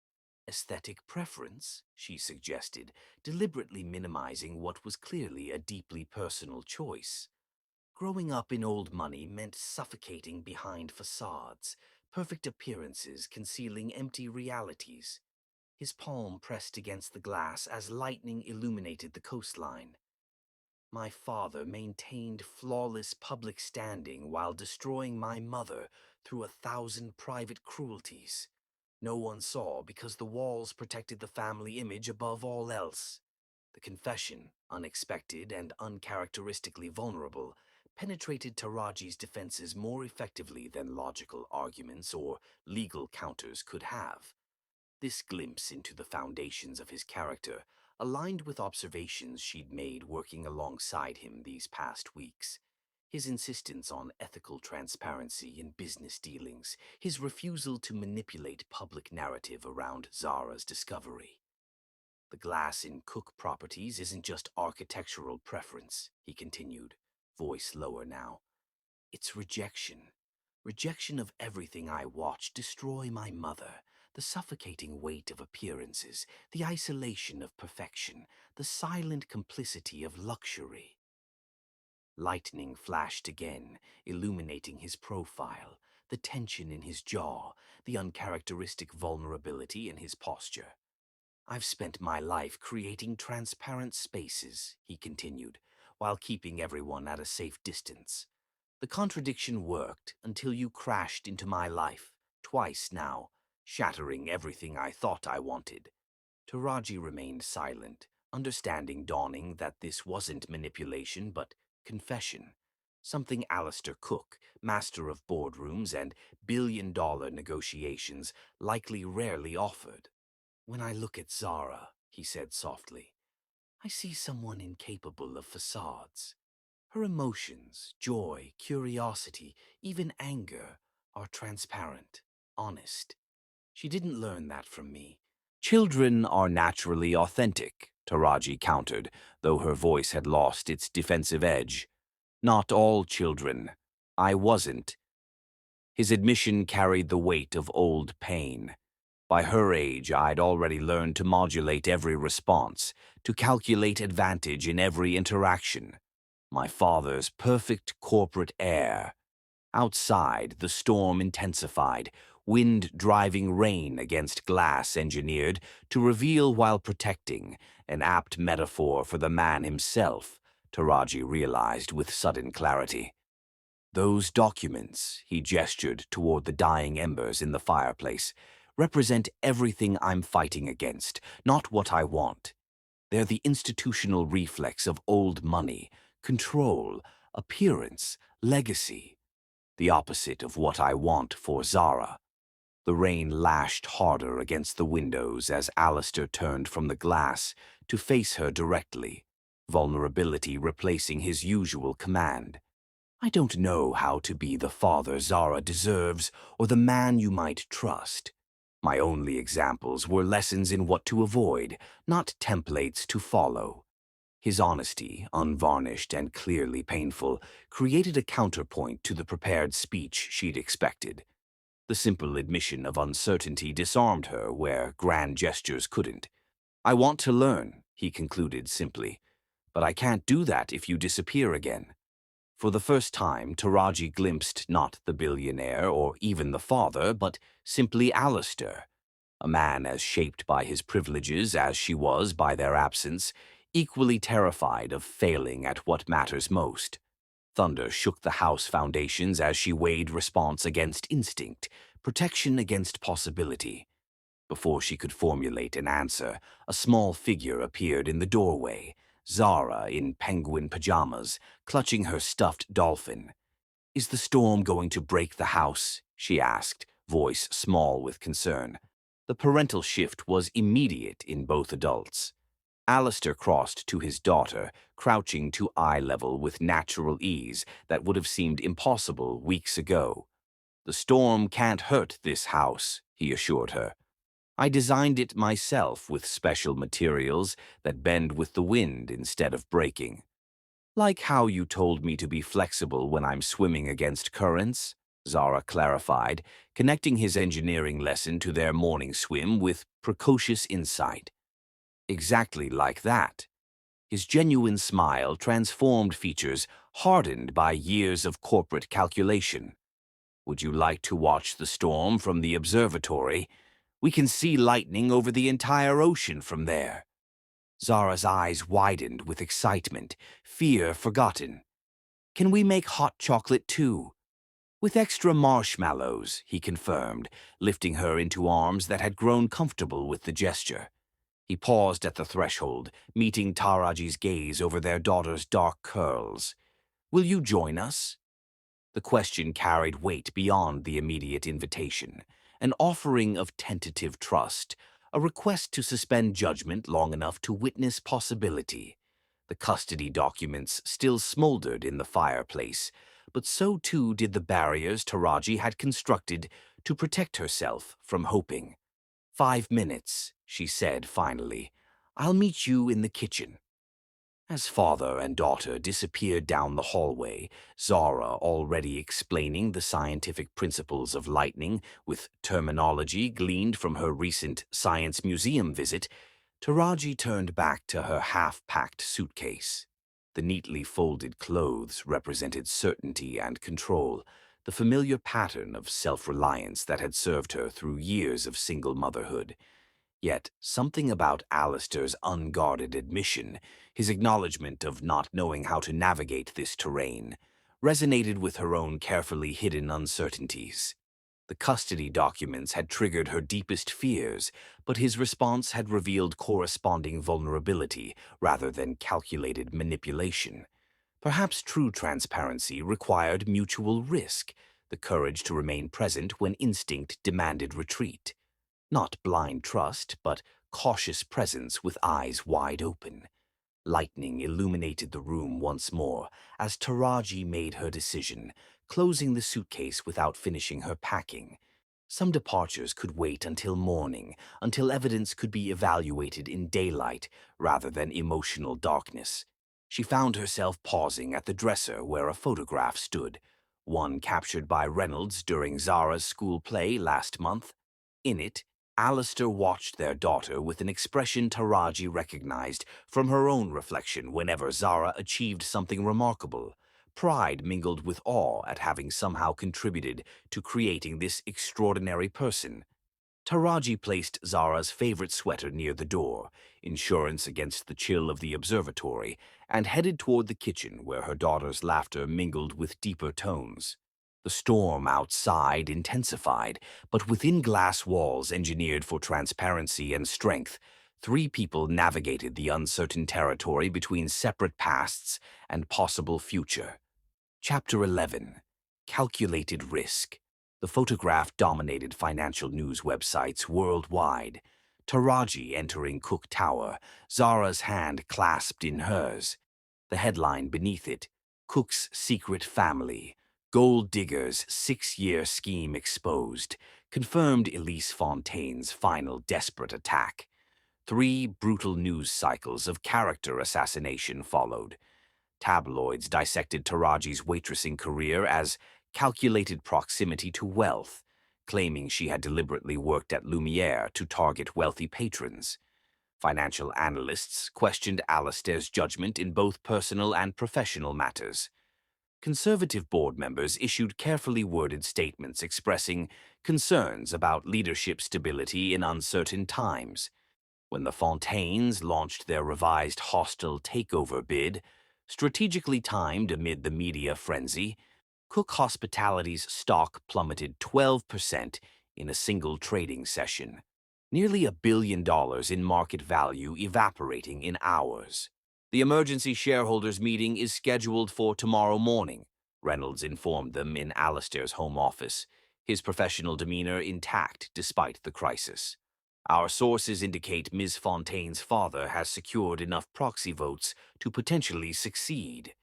"Aesthetic preference," she suggested, deliberately minimizing what was clearly a deeply personal choice. Growing up in old money meant suffocating behind facades, perfect appearances concealing empty realities. His palm pressed against the glass as lightning illuminated the coastline. "My father maintained flawless public standing while destroying my mother through 1,000 private cruelties. No one saw because the walls protected the family image above all else." The confession, unexpected and uncharacteristically vulnerable, penetrated Taraji's defenses more effectively than logical arguments or legal counters could have. This glimpse into the foundations of his character aligned with observations she'd made working alongside him these past weeks. His insistence on ethical transparency in business dealings, his refusal to manipulate public narrative around Zara's discovery. "The glass in Cook properties isn't just architectural preference," he continued, voice lower now. "It's rejection. Rejection of everything I watched destroy my mother. The suffocating weight of appearances, the isolation of perfection, the silent complicity of luxury. Lightning flashed again, illuminating his profile, the tension in his jaw, the uncharacteristic vulnerability in his posture. I've spent my life creating transparent spaces, he continued, while keeping everyone at a safe distance. The contradiction worked until you crashed into my life, twice now, shattering everything I thought I wanted. Taraji remained silent, understanding dawning that this wasn't manipulation but confession. Something Alistair Cook, master of boardrooms and billion-dollar negotiations, likely rarely offered. When I look at Zara, he said softly, I see someone incapable of facades. Her emotions, joy, curiosity, even anger, are transparent, honest. She didn't learn that from me. Children are naturally authentic, Taraji countered, though her voice had lost its defensive edge. Not all children. I wasn't. His admission carried the weight of old pain. By her age, I'd already learned to modulate every response, to calculate advantage in every interaction. My father's perfect corporate air. Outside, the storm intensified, wind driving rain against glass engineered to reveal while protecting, an apt metaphor for the man himself, Taraji realized with sudden clarity. Those documents, he gestured toward the dying embers in the fireplace, represent everything I'm fighting against, not what I want. They're the institutional reflex of old money, control, appearance, legacy. The opposite of what I want for Zara. The rain lashed harder against the windows as Alistair turned from the glass to face her directly, vulnerability replacing his usual command. I don't know how to be the father Zara deserves or the man you might trust. My only examples were lessons in what to avoid, not templates to follow. His honesty, unvarnished and clearly painful, created a counterpoint to the prepared speech she'd expected. The simple admission of uncertainty disarmed her where grand gestures couldn't. I want to learn, he concluded simply, but I can't do that if you disappear again. For the first time, Taraji glimpsed not the billionaire or even the father, but simply Alistair, a man as shaped by his privileges as she was by their absence, equally terrified of failing at what matters most. Thunder shook the house foundations as she weighed response against instinct, protection against possibility. Before she could formulate an answer, a small figure appeared in the doorway, Zara in penguin pajamas, clutching her stuffed dolphin. Is the storm going to break the house? She asked, voice small with concern. The parental shift was immediate in both adults. Alistair crossed to his daughter, crouching to eye level with natural ease that would have seemed impossible weeks ago. The storm can't hurt this house, he assured her. I designed it myself with special materials that bend with the wind instead of breaking. Like how you told me to be flexible when I'm swimming against currents, Zara clarified, connecting his engineering lesson to their morning swim with precocious insight. Exactly like that. His genuine smile transformed features hardened by years of corporate calculation. Would you like to watch the storm from the observatory? We can see lightning over the entire ocean from there. Zara's eyes widened with excitement, fear forgotten. Can we make hot chocolate too? With extra marshmallows, he confirmed, lifting her into arms that had grown comfortable with the gesture. He paused at the threshold, meeting Taraji's gaze over their daughter's dark curls. Will you join us? The question carried weight beyond the immediate invitation, an offering of tentative trust, a request to suspend judgment long enough to witness possibility. The custody documents still smoldered in the fireplace, but so too did the barriers Taraji had constructed to protect herself from hoping. 5 minutes, she said finally. I'll meet you in the kitchen. As father and daughter disappeared down the hallway, Zara already explaining the scientific principles of lightning with terminology gleaned from her recent science museum visit, Taraji turned back to her half-packed suitcase. The neatly folded clothes represented certainty and control, the familiar pattern of self-reliance that had served her through years of single motherhood. Yet something about Alistair's unguarded admission, his acknowledgement of not knowing how to navigate this terrain, resonated with her own carefully hidden uncertainties. The custody documents had triggered her deepest fears, but his response had revealed corresponding vulnerability rather than calculated manipulation. Perhaps true transparency required mutual risk, the courage to remain present when instinct demanded retreat. Not blind trust, but cautious presence with eyes wide open. Lightning illuminated the room once more as Taraji made her decision, closing the suitcase without finishing her packing. Some departures could wait until morning, until evidence could be evaluated in daylight rather than emotional darkness. She found herself pausing at the dresser where a photograph stood, one captured by Reynolds during Zara's school play last month. In it, Alistair watched their daughter with an expression Taraji recognized from her own reflection whenever Zara achieved something remarkable. Pride mingled with awe at having somehow contributed to creating this extraordinary person. Taraji placed Zara's favorite sweater near the door, insurance against the chill of the observatory, and headed toward the kitchen where her daughter's laughter mingled with deeper tones. The storm outside intensified, but within glass walls engineered for transparency and strength, three people navigated the uncertain territory between separate pasts and possible future. Chapter 11. Calculated Risk. The photograph dominated financial news websites worldwide. Taraji entering Cook Tower, Zara's hand clasped in hers. The headline beneath it, Cook's Secret Family. Gold Digger's 6-year scheme exposed, confirmed Elise Fontaine's final desperate attack. 3 brutal news cycles of character assassination followed. Tabloids dissected Taraji's waitressing career as calculated proximity to wealth, claiming she had deliberately worked at Lumiere to target wealthy patrons. Financial analysts questioned Alistair's judgment in both personal and professional matters. Conservative board members issued carefully worded statements expressing concerns about leadership stability in uncertain times. When the Fontaines launched their revised hostile takeover bid, strategically timed amid the media frenzy, Cook Hospitality's stock plummeted 12% in a single trading session, nearly $1 billion in market value evaporating in hours. The emergency shareholders meeting is scheduled for tomorrow morning, Reynolds informed them in Alistair's home office, his professional demeanor intact despite the crisis. Our sources indicate Ms. Fontaine's father has secured enough proxy votes to potentially succeed.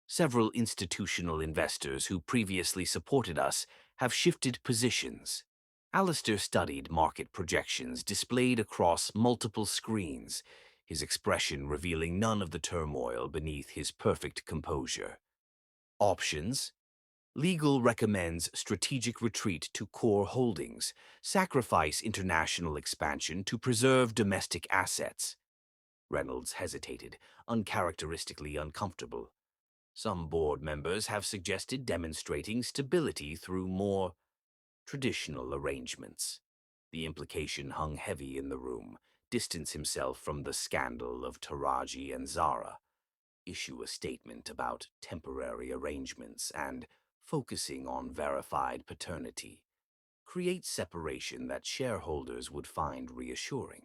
Several institutional investors who previously supported us have shifted positions. Alistair studied market projections displayed across multiple screens, his expression revealing none of the turmoil beneath his perfect composure. Options. Legal recommends strategic retreat to core holdings, sacrifice international expansion to preserve domestic assets. Reynolds hesitated, uncharacteristically uncomfortable. Some board members have suggested demonstrating stability through more traditional arrangements. The implication hung heavy in the room. Distance himself from the scandal of Taraji and Zara. Issue a statement about temporary arrangements and focusing on verified paternity. Create separation that shareholders would find reassuring.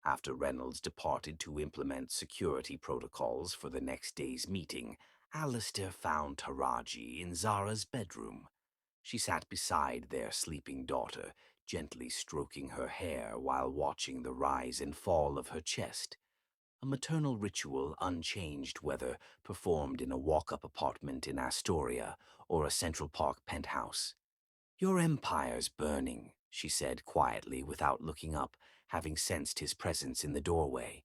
After Reynolds departed to implement security protocols for the next day's meeting, Alistair found Taraji in Zara's bedroom. She sat beside their sleeping daughter, gently stroking her hair while watching the rise and fall of her chest. A maternal ritual unchanged whether performed in a walk-up apartment in Astoria or a Central Park penthouse. "Your empire's burning," she said quietly without looking up, having sensed his presence in the doorway.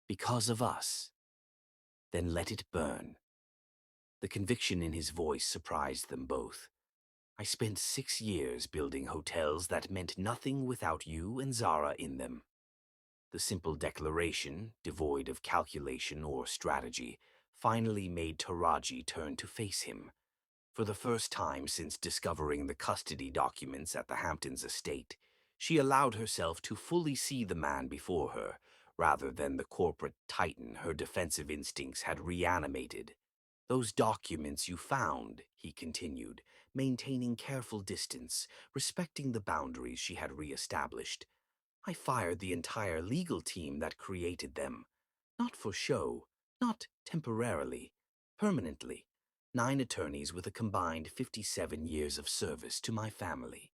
"Because of us." Then let it burn. The conviction in his voice surprised them both. I spent 6 years building hotels that meant nothing without you and Zara in them. The simple declaration, devoid of calculation or strategy, finally made Taraji turn to face him. For the first time since discovering the custody documents at the Hamptons estate, she allowed herself to fully see the man before her, rather than the corporate titan her defensive instincts had reanimated. Those documents you found, he continued, maintaining careful distance, respecting the boundaries she had reestablished. I fired the entire legal team that created them. Not for show, not temporarily, permanently. 9 attorneys with a combined 57 years of service to my family.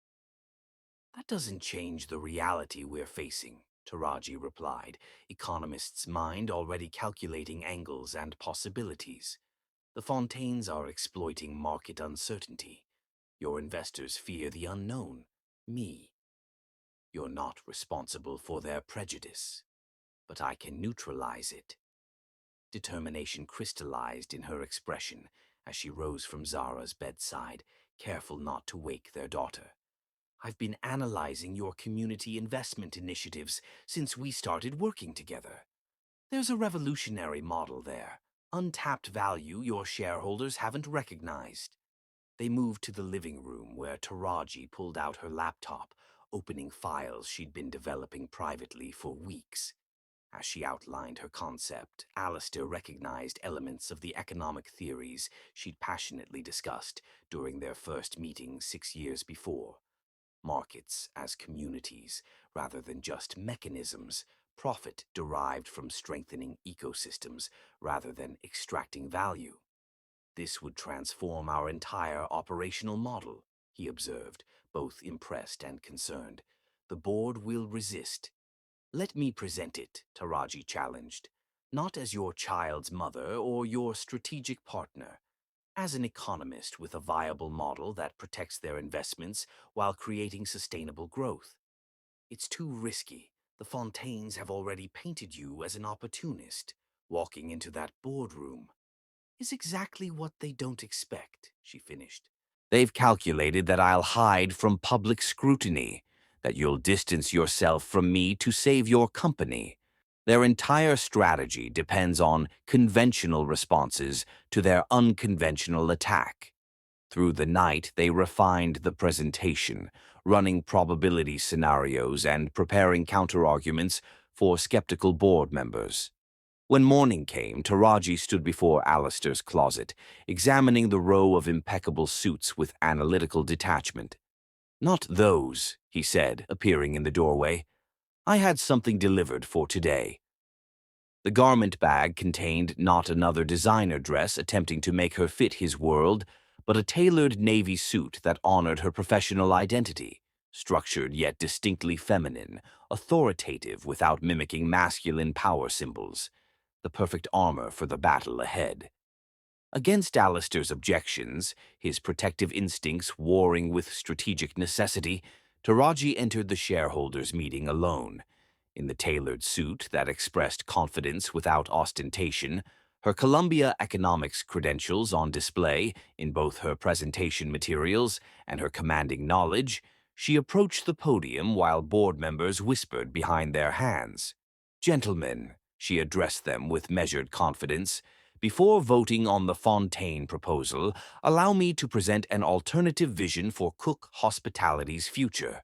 That doesn't change the reality we're facing, Taraji replied, economist's mind already calculating angles and possibilities. The Fontaines are exploiting market uncertainty. Your investors fear the unknown, me. You're not responsible for their prejudice, but I can neutralize it. Determination crystallized in her expression as she rose from Zara's bedside, careful not to wake their daughter. I've been analyzing your community investment initiatives since we started working together. There's a revolutionary model there, untapped value your shareholders haven't recognized. They moved to the living room where Taraji pulled out her laptop, opening files she'd been developing privately for weeks. As she outlined her concept, Alistair recognized elements of the economic theories she'd passionately discussed during their first meeting 6 years before. Markets as communities, rather than just mechanisms, profit derived from strengthening ecosystems rather than extracting value. This would transform our entire operational model, he observed, both impressed and concerned. The board will resist. Let me present it, Taraji challenged, not as your child's mother or your strategic partner, as an economist with a viable model that protects their investments while creating sustainable growth. It's too risky. The Fontaines have already painted you as an opportunist. Walking into that boardroom is exactly what they don't expect, she finished. They've calculated that I'll hide from public scrutiny, that you'll distance yourself from me to save your company. Their entire strategy depends on conventional responses to their unconventional attack. Through the night, they refined the presentation, running probability scenarios and preparing counterarguments for skeptical board members. When morning came, Taraji stood before Alistair's closet, examining the row of impeccable suits with analytical detachment. Not those, he said, appearing in the doorway. I had something delivered for today. The garment bag contained not another designer dress attempting to make her fit his world, but a tailored navy suit that honored her professional identity, structured yet distinctly feminine, authoritative without mimicking masculine power symbols, the perfect armor for the battle ahead. Against Alistair's objections, his protective instincts warring with strategic necessity, Taraji entered the shareholders' meeting alone. In the tailored suit that expressed confidence without ostentation, her Columbia economics credentials on display in both her presentation materials and her commanding knowledge, she approached the podium while board members whispered behind their hands. Gentlemen, she addressed them with measured confidence, before voting on the Fontaine proposal, allow me to present an alternative vision for Cook Hospitality's future.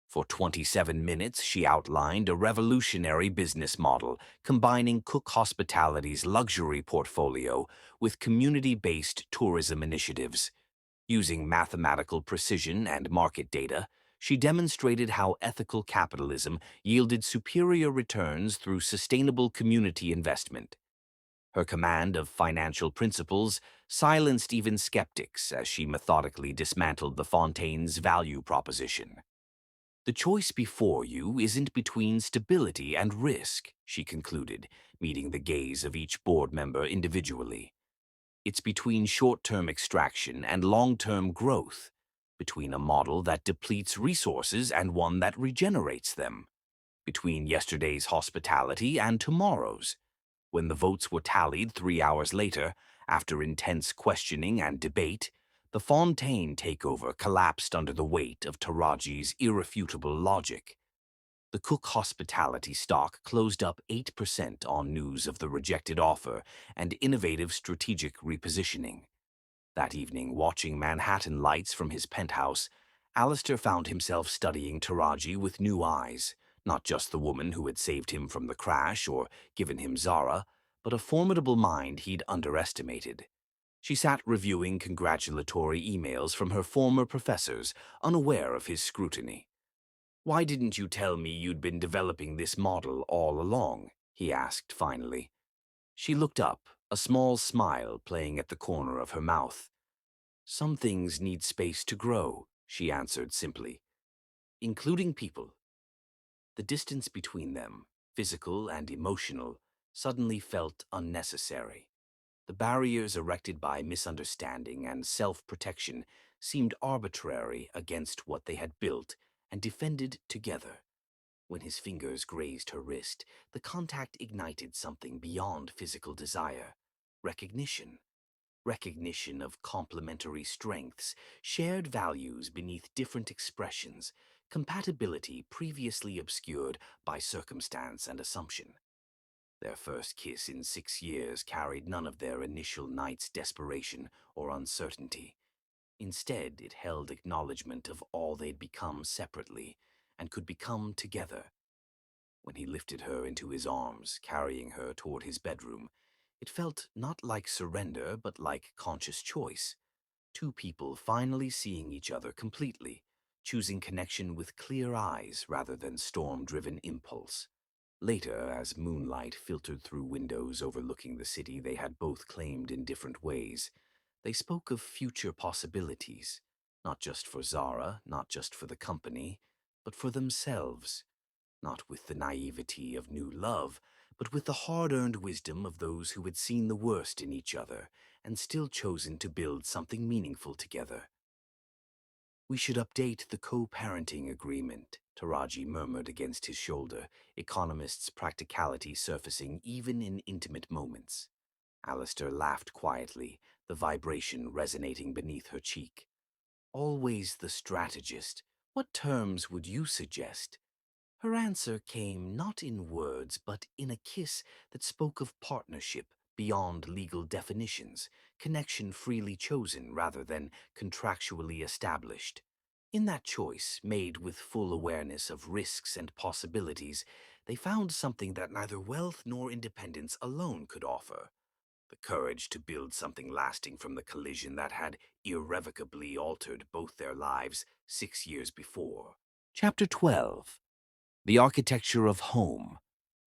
For 27 minutes, she outlined a revolutionary business model combining Cook Hospitality's luxury portfolio with community-based tourism initiatives. Using mathematical precision and market data, she demonstrated how ethical capitalism yielded superior returns through sustainable community investment. Her command of financial principles silenced even skeptics as she methodically dismantled the Fontaine's value proposition. The choice before you isn't between stability and risk, she concluded, meeting the gaze of each board member individually. It's between short-term extraction and long-term growth, between a model that depletes resources and one that regenerates them, between yesterday's hospitality and tomorrow's. When the votes were tallied 3 hours later, after intense questioning and debate, the Fontaine takeover collapsed under the weight of Taraji's irrefutable logic. The Cook Hospitality stock closed up 8% on news of the rejected offer and innovative strategic repositioning. That evening, watching Manhattan lights from his penthouse, Alistair found himself studying Taraji with new eyes, not just the woman who had saved him from the crash or given him Zara, but a formidable mind he'd underestimated. She sat reviewing congratulatory emails from her former professors, unaware of his scrutiny. "Why didn't you tell me you'd been developing this model all along?" he asked finally. She looked up, a small smile playing at the corner of her mouth. "Some things need space to grow," she answered simply, "including people." The distance between them, physical and emotional, suddenly felt unnecessary. The barriers erected by misunderstanding and self-protection seemed arbitrary against what they had built and defended together. When his fingers grazed her wrist, the contact ignited something beyond physical desire. Recognition. Recognition of complementary strengths, shared values beneath different expressions, compatibility previously obscured by circumstance and assumption. Their first kiss in 6 years carried none of their initial night's desperation or uncertainty. Instead, it held acknowledgement of all they'd become separately and could become together. When he lifted her into his arms, carrying her toward his bedroom, it felt not like surrender, but like conscious choice. Two people finally seeing each other completely, choosing connection with clear eyes rather than storm-driven impulse. Later, as moonlight filtered through windows overlooking the city they had both claimed in different ways, they spoke of future possibilities, not just for Zara, not just for the company, but for themselves. Not with the naivety of new love, but with the hard-earned wisdom of those who had seen the worst in each other and still chosen to build something meaningful together. "We should update the co-parenting agreement," Taraji murmured against his shoulder, economist's practicality surfacing even in intimate moments. Alistair laughed quietly, the vibration resonating beneath her cheek. "Always the strategist. What terms would you suggest?" Her answer came not in words, but in a kiss that spoke of partnership beyond legal definitions, connection freely chosen rather than contractually established. In that choice, made with full awareness of risks and possibilities, they found something that neither wealth nor independence alone could offer: the courage to build something lasting from the collision that had irrevocably altered both their lives 6 years before. Chapter 12. The Architecture of Home.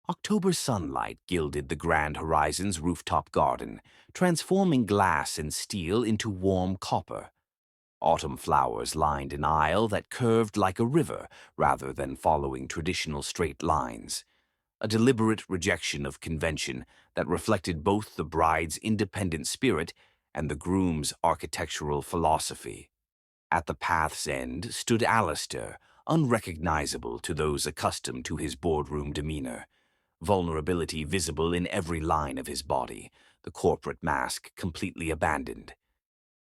October sunlight gilded the Grand Horizon's rooftop garden, transforming glass and steel into warm copper. Autumn flowers lined an aisle that curved like a river rather than following traditional straight lines, a deliberate rejection of convention that reflected both the bride's independent spirit and the groom's architectural philosophy. At the path's end stood Alistair, unrecognizable to those accustomed to his boardroom demeanor, vulnerability visible in every line of his body, the corporate mask completely abandoned.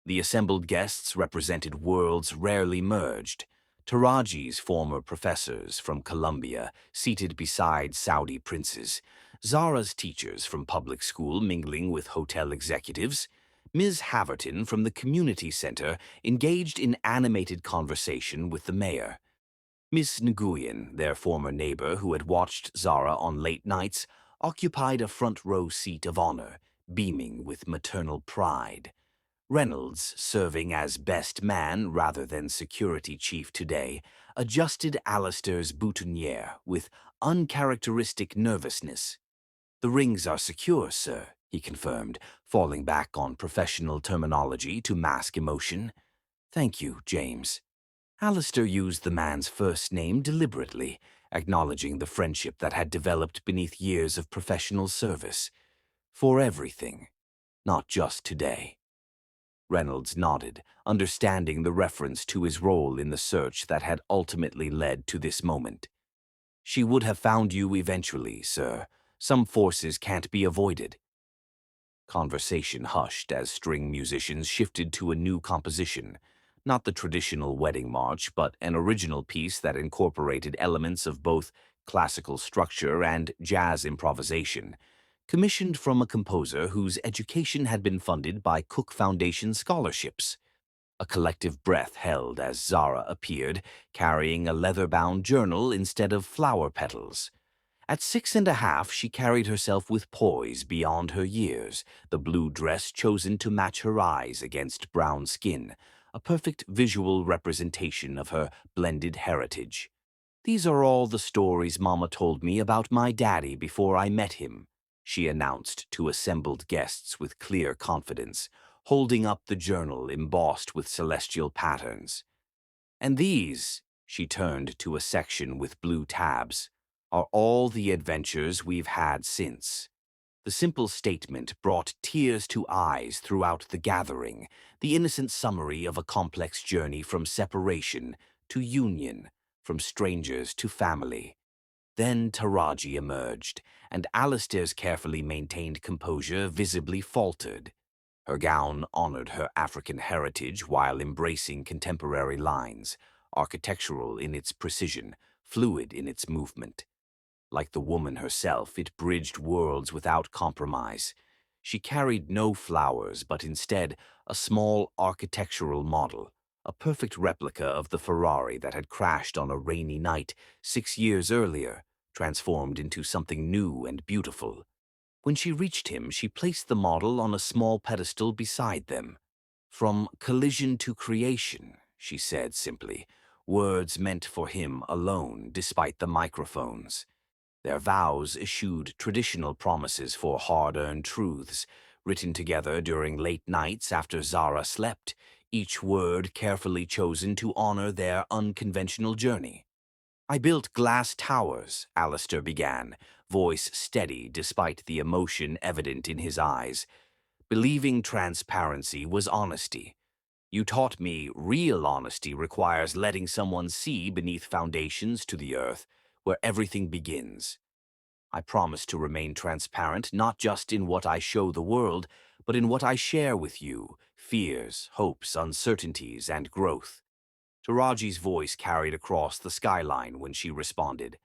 The assembled guests represented worlds rarely merged. Taraji's former professors from Columbia seated beside Saudi princes, Zara's teachers from public school mingling with hotel executives, Ms. Haverton from the community center engaged in animated conversation with the mayor. Miss Nguyen, their former neighbor who had watched Zara on late nights, occupied a front row seat of honor, beaming with maternal pride. Reynolds, serving as best man rather than security chief today, adjusted Alistair's boutonniere with uncharacteristic nervousness. "The rings are secure, sir," he confirmed, falling back on professional terminology to mask emotion. "Thank you, James." Alistair used the man's first name deliberately, acknowledging the friendship that had developed beneath years of professional service. "For everything, not just today." Reynolds nodded, understanding the reference to his role in the search that had ultimately led to this moment. "She would have found you eventually, sir. Some forces can't be avoided. Conversation hushed as string musicians shifted to a new composition. Not the traditional wedding march, but an original piece that incorporated elements of both classical structure and jazz improvisation, commissioned from a composer whose education had been funded by Cook Foundation scholarships. A collective breath held as Zara appeared, carrying a leather-bound journal instead of flower petals. At 6.5, she carried herself with poise beyond her years, the blue dress chosen to match her eyes against brown skin, a perfect visual representation of her blended heritage. "These are all the stories Mama told me about my daddy before I met him," she announced to assembled guests with clear confidence, holding up the journal embossed with celestial patterns. "And these," she turned to a section with blue tabs, "are all the adventures we've had since." The simple statement brought tears to eyes throughout the gathering, the innocent summary of a complex journey from separation to union, from strangers to family. Then Taraji emerged, and Alistair's carefully maintained composure visibly faltered. Her gown honored her African heritage while embracing contemporary lines, architectural in its precision, fluid in its movement. Like the woman herself, it bridged worlds without compromise. She carried no flowers, but instead a small architectural model, a perfect replica of the Ferrari that had crashed on a rainy night 6 years earlier, transformed into something new and beautiful. When she reached him, she placed the model on a small pedestal beside them. "From collision to creation," she said simply, words meant for him alone despite the microphones. Their vows eschewed traditional promises for hard-earned truths, written together during late nights after Zara slept, each word carefully chosen to honor their unconventional journey. "I built glass towers," Alistair began, voice steady despite the emotion evident in his eyes. "Believing transparency was honesty. You taught me real honesty requires letting someone see beneath foundations to the earth, where everything begins. I promise to remain transparent not just in what I show the world, but in what I share with you, fears, hopes, uncertainties, and growth." Taraji's voice carried across the skyline when she responded.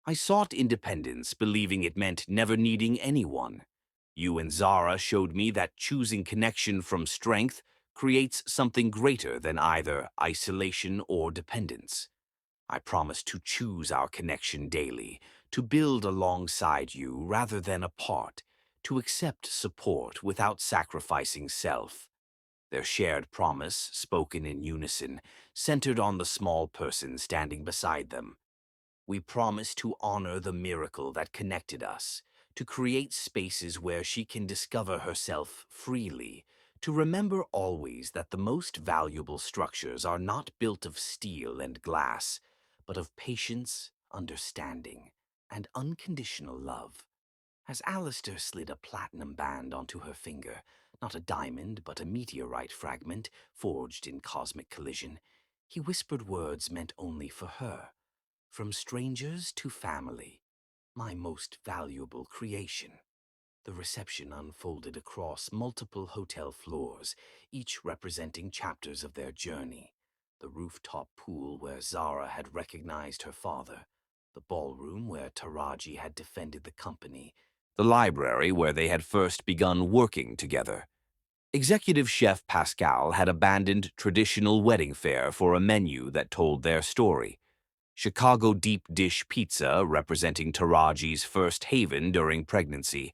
"I sought independence, believing it meant never needing anyone. You and Zara showed me that choosing connection from strength creates something greater than either isolation or dependence. I promise to choose our connection daily, to build alongside you rather than apart, to accept support without sacrificing self." Their shared promise, spoken in unison, centered on the small person standing beside them. "We promise to honor the miracle that connected us, to create spaces where she can discover herself freely, to remember always that the most valuable structures are not built of steel and glass, but of patience, understanding, and unconditional love." As Alistair slid a platinum band onto her finger, not a diamond but a meteorite fragment forged in cosmic collision, he whispered words meant only for her. "From strangers to family, my most valuable creation." The reception unfolded across multiple hotel floors, each representing chapters of their journey. The rooftop pool where Zara had recognized her father, the ballroom where Taraji had defended the company, the library where they had first begun working together. Executive Chef Pascal had abandoned traditional wedding fare for a menu that told their story. Chicago deep dish pizza representing Taraji's first haven during pregnancy,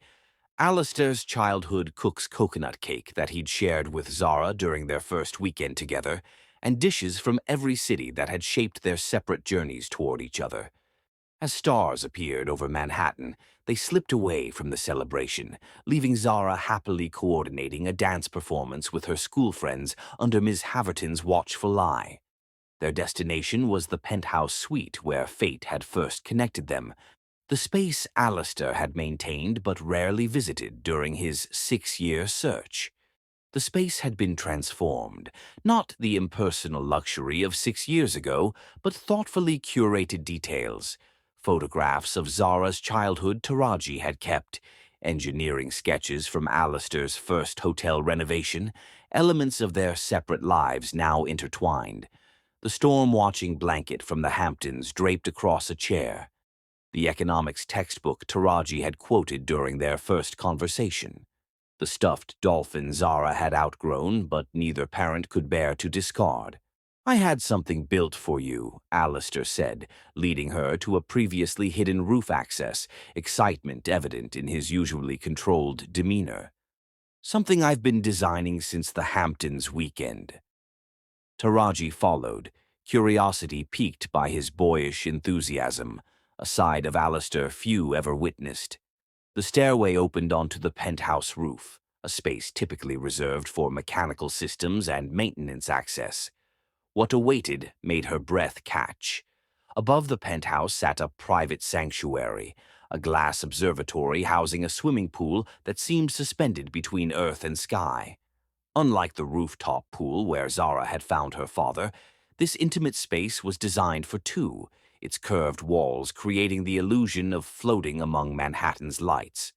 Alistair's childhood cook's coconut cake that he'd shared with Zara during their first weekend together, and dishes from every city that had shaped their separate journeys toward each other. As stars appeared over Manhattan, they slipped away from the celebration, leaving Zara happily coordinating a dance performance with her school friends under Ms. Haverton's watchful eye. Their destination was the penthouse suite where fate had first connected them, the space Alistair had maintained but rarely visited during his 6-year search. The space had been transformed, not the impersonal luxury of 6 years ago, but thoughtfully curated details, Photographs of Zara's childhood Taraji had kept, engineering sketches from Alistair's first hotel renovation, elements of their separate lives now intertwined. The storm-watching blanket from the Hamptons draped across a chair, the economics textbook Taraji had quoted during their first conversation. The stuffed dolphin Zara had outgrown, but neither parent could bear to discard. "I had something built for you," Alistair said, leading her to a previously hidden roof access, excitement evident in his usually controlled demeanor. "Something I've been designing since the Hamptons weekend." Taraji followed, curiosity piqued by his boyish enthusiasm, a side of Alistair few ever witnessed. The stairway opened onto the penthouse roof, a space typically reserved for mechanical systems and maintenance access. What awaited made her breath catch. Above the penthouse sat a private sanctuary, a glass observatory housing a swimming pool that seemed suspended between earth and sky. Unlike the rooftop pool where Zara had found her father, this intimate space was designed for two, its curved walls creating the illusion of floating among Manhattan's lights.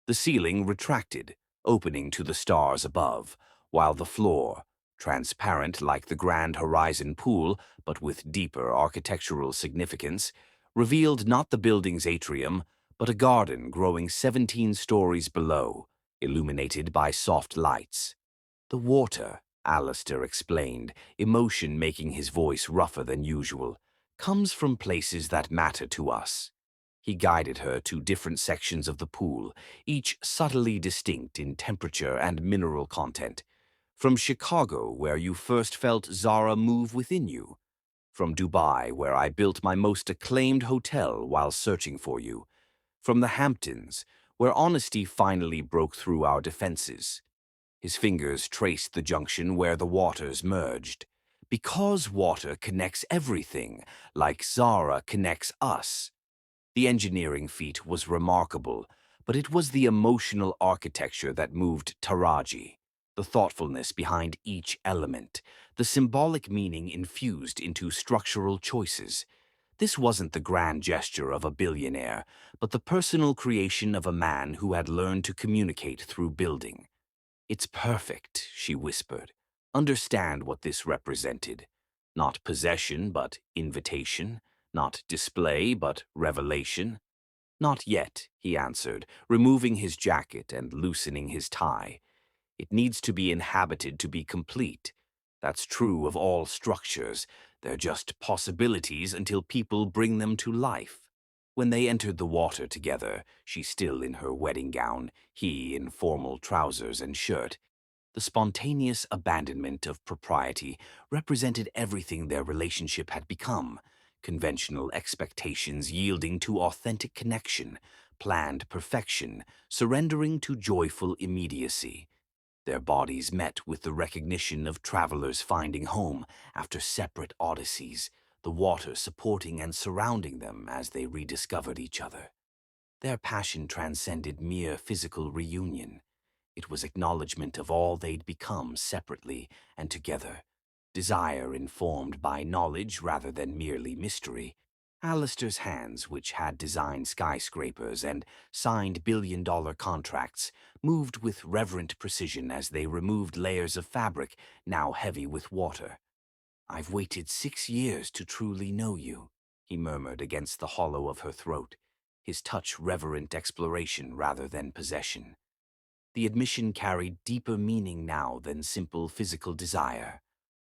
The ceiling retracted, opening to the stars above, while the floor, transparent like the Grand Horizon pool but with deeper architectural significance, revealed not the building's atrium, but a garden growing 17 stories below, illuminated by soft lights. "The water," Alistair explained, emotion making his voice rougher than usual, "comes from places that matter to us." He guided her to different sections of the pool, each subtly distinct in temperature and mineral content. "From Chicago, where you first felt Zara move within you. From Dubai, where I built my most acclaimed hotel while searching for you. From the Hamptons, where honesty finally broke through our defenses." His fingers traced the junction where the waters merged. "Because water connects everything, like Zara connects us." The engineering feat was remarkable, but it was the emotional architecture that moved Taraji. The thoughtfulness behind each element, the symbolic meaning infused into structural choices. This wasn't the grand gesture of a billionaire, but the personal creation of a man who had learned to communicate through building. "It's perfect," she whispered. "Understand what this represented. Not possession, but invitation. Not display, but revelation." "Not yet," he answered, removing his jacket and loosening his tie. "It needs to be inhabited to be complete. That's true of all structures. They're just possibilities until people bring them to life." When they entered the water together, she still in her wedding gown, he in formal trousers and shirt, the spontaneous abandonment of propriety represented everything their relationship had become, conventional expectations yielding to authentic connection, planned perfection, surrendering to joyful immediacy. Their bodies met with the recognition of travelers finding home after separate odysseys, the water supporting and surrounding them as they rediscovered each other. Their passion transcended mere physical reunion. It was acknowledgement of all they'd become separately and together, desire informed by knowledge rather than merely mystery. Alistair's hands, which had designed skyscrapers and signed billion-dollar contracts, moved with reverent precision as they removed layers of fabric now heavy with water. "I've waited 6 years to truly know you," he murmured against the hollow of her throat, his touch reverent exploration rather than possession. The admission carried deeper meaning now than simple physical desire.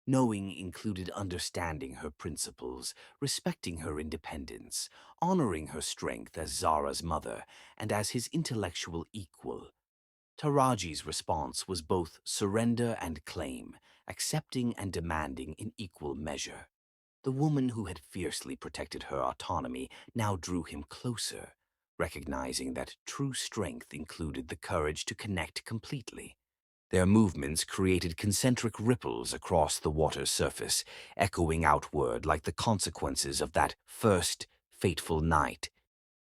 Knowing included understanding her principles, respecting her independence, honoring her strength as Zara's mother and as his intellectual equal. Taraji's response was both surrender and claim, accepting and demanding in equal measure. The woman who had fiercely protected her autonomy now drew him closer, recognizing that true strength included the courage to connect completely. Their movements created concentric ripples across the water's surface, echoing outward like the consequences of that first fateful night.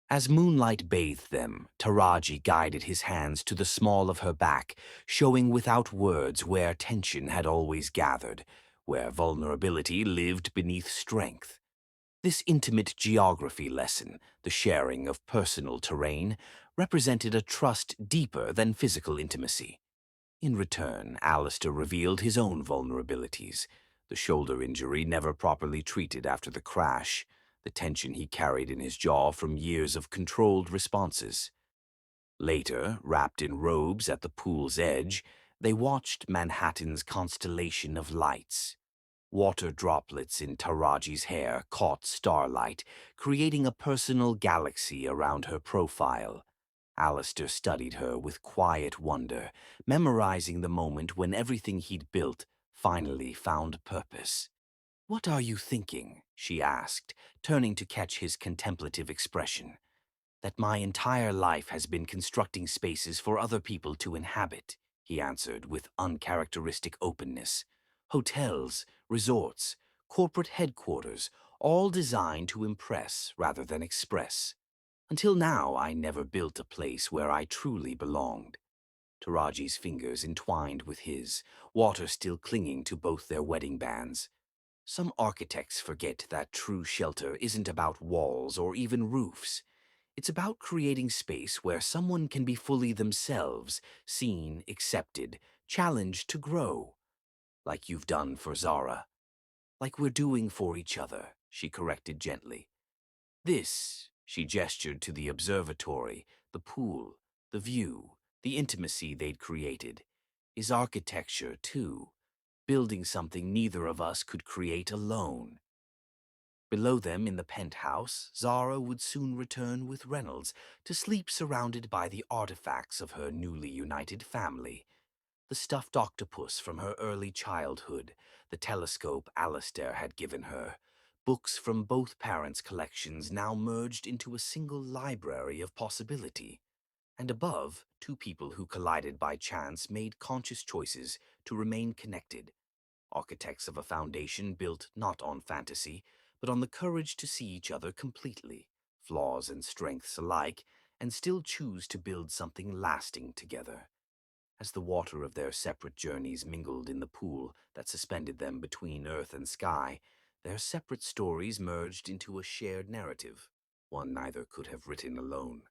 As moonlight bathed them, Taraji guided his hands to the small of her back, showing without words where tension had always gathered, where vulnerability lived beneath strength. This intimate geography lesson, the sharing of personal terrain, represented a trust deeper than physical intimacy. In return, Alistair revealed his own vulnerabilities, the shoulder injury never properly treated after the crash, the tension he carried in his jaw from years of controlled responses. Later, wrapped in robes at the pool's edge, they watched Manhattan's constellation of lights. Water droplets in Taraji's hair caught starlight, creating a personal galaxy around her profile. Alistair studied her with quiet wonder, memorizing the moment when everything he'd built finally found purpose. "What are you thinking?" she asked, turning to catch his contemplative expression. "That my entire life has been constructing spaces for other people to inhabit," he answered with uncharacteristic openness. "Hotels, resorts, corporate headquarters, all designed to impress rather than express. Until now, I never built a place where I truly belonged." Taraji's fingers entwined with his, water still clinging to both their wedding bands. "Some architects forget that true shelter isn't about walls or even roofs. It's about creating space where someone can be fully themselves, seen, accepted, challenged to grow. Like you've done for Zara. Like we're doing for each other," she corrected gently. "This," she gestured to the observatory, the pool, the view, the intimacy they'd created, "is architecture, too, building something neither of us could create alone." Below them in the penthouse, Zara would soon return with Reynolds to sleep surrounded by the artifacts of her newly united family. The stuffed octopus from her early childhood, the telescope Alistair had given her, books from both parents' collections now merged into a single library of possibility. And above, two people who collided by chance made conscious choices to remain connected, architects of a foundation built not on fantasy, but on the courage to see each other completely, flaws and strengths alike, and still choose to build something lasting together. As the water of their separate journeys mingled in the pool that suspended them between earth and sky, their separate stories merged into a shared narrative, one neither could have written alone.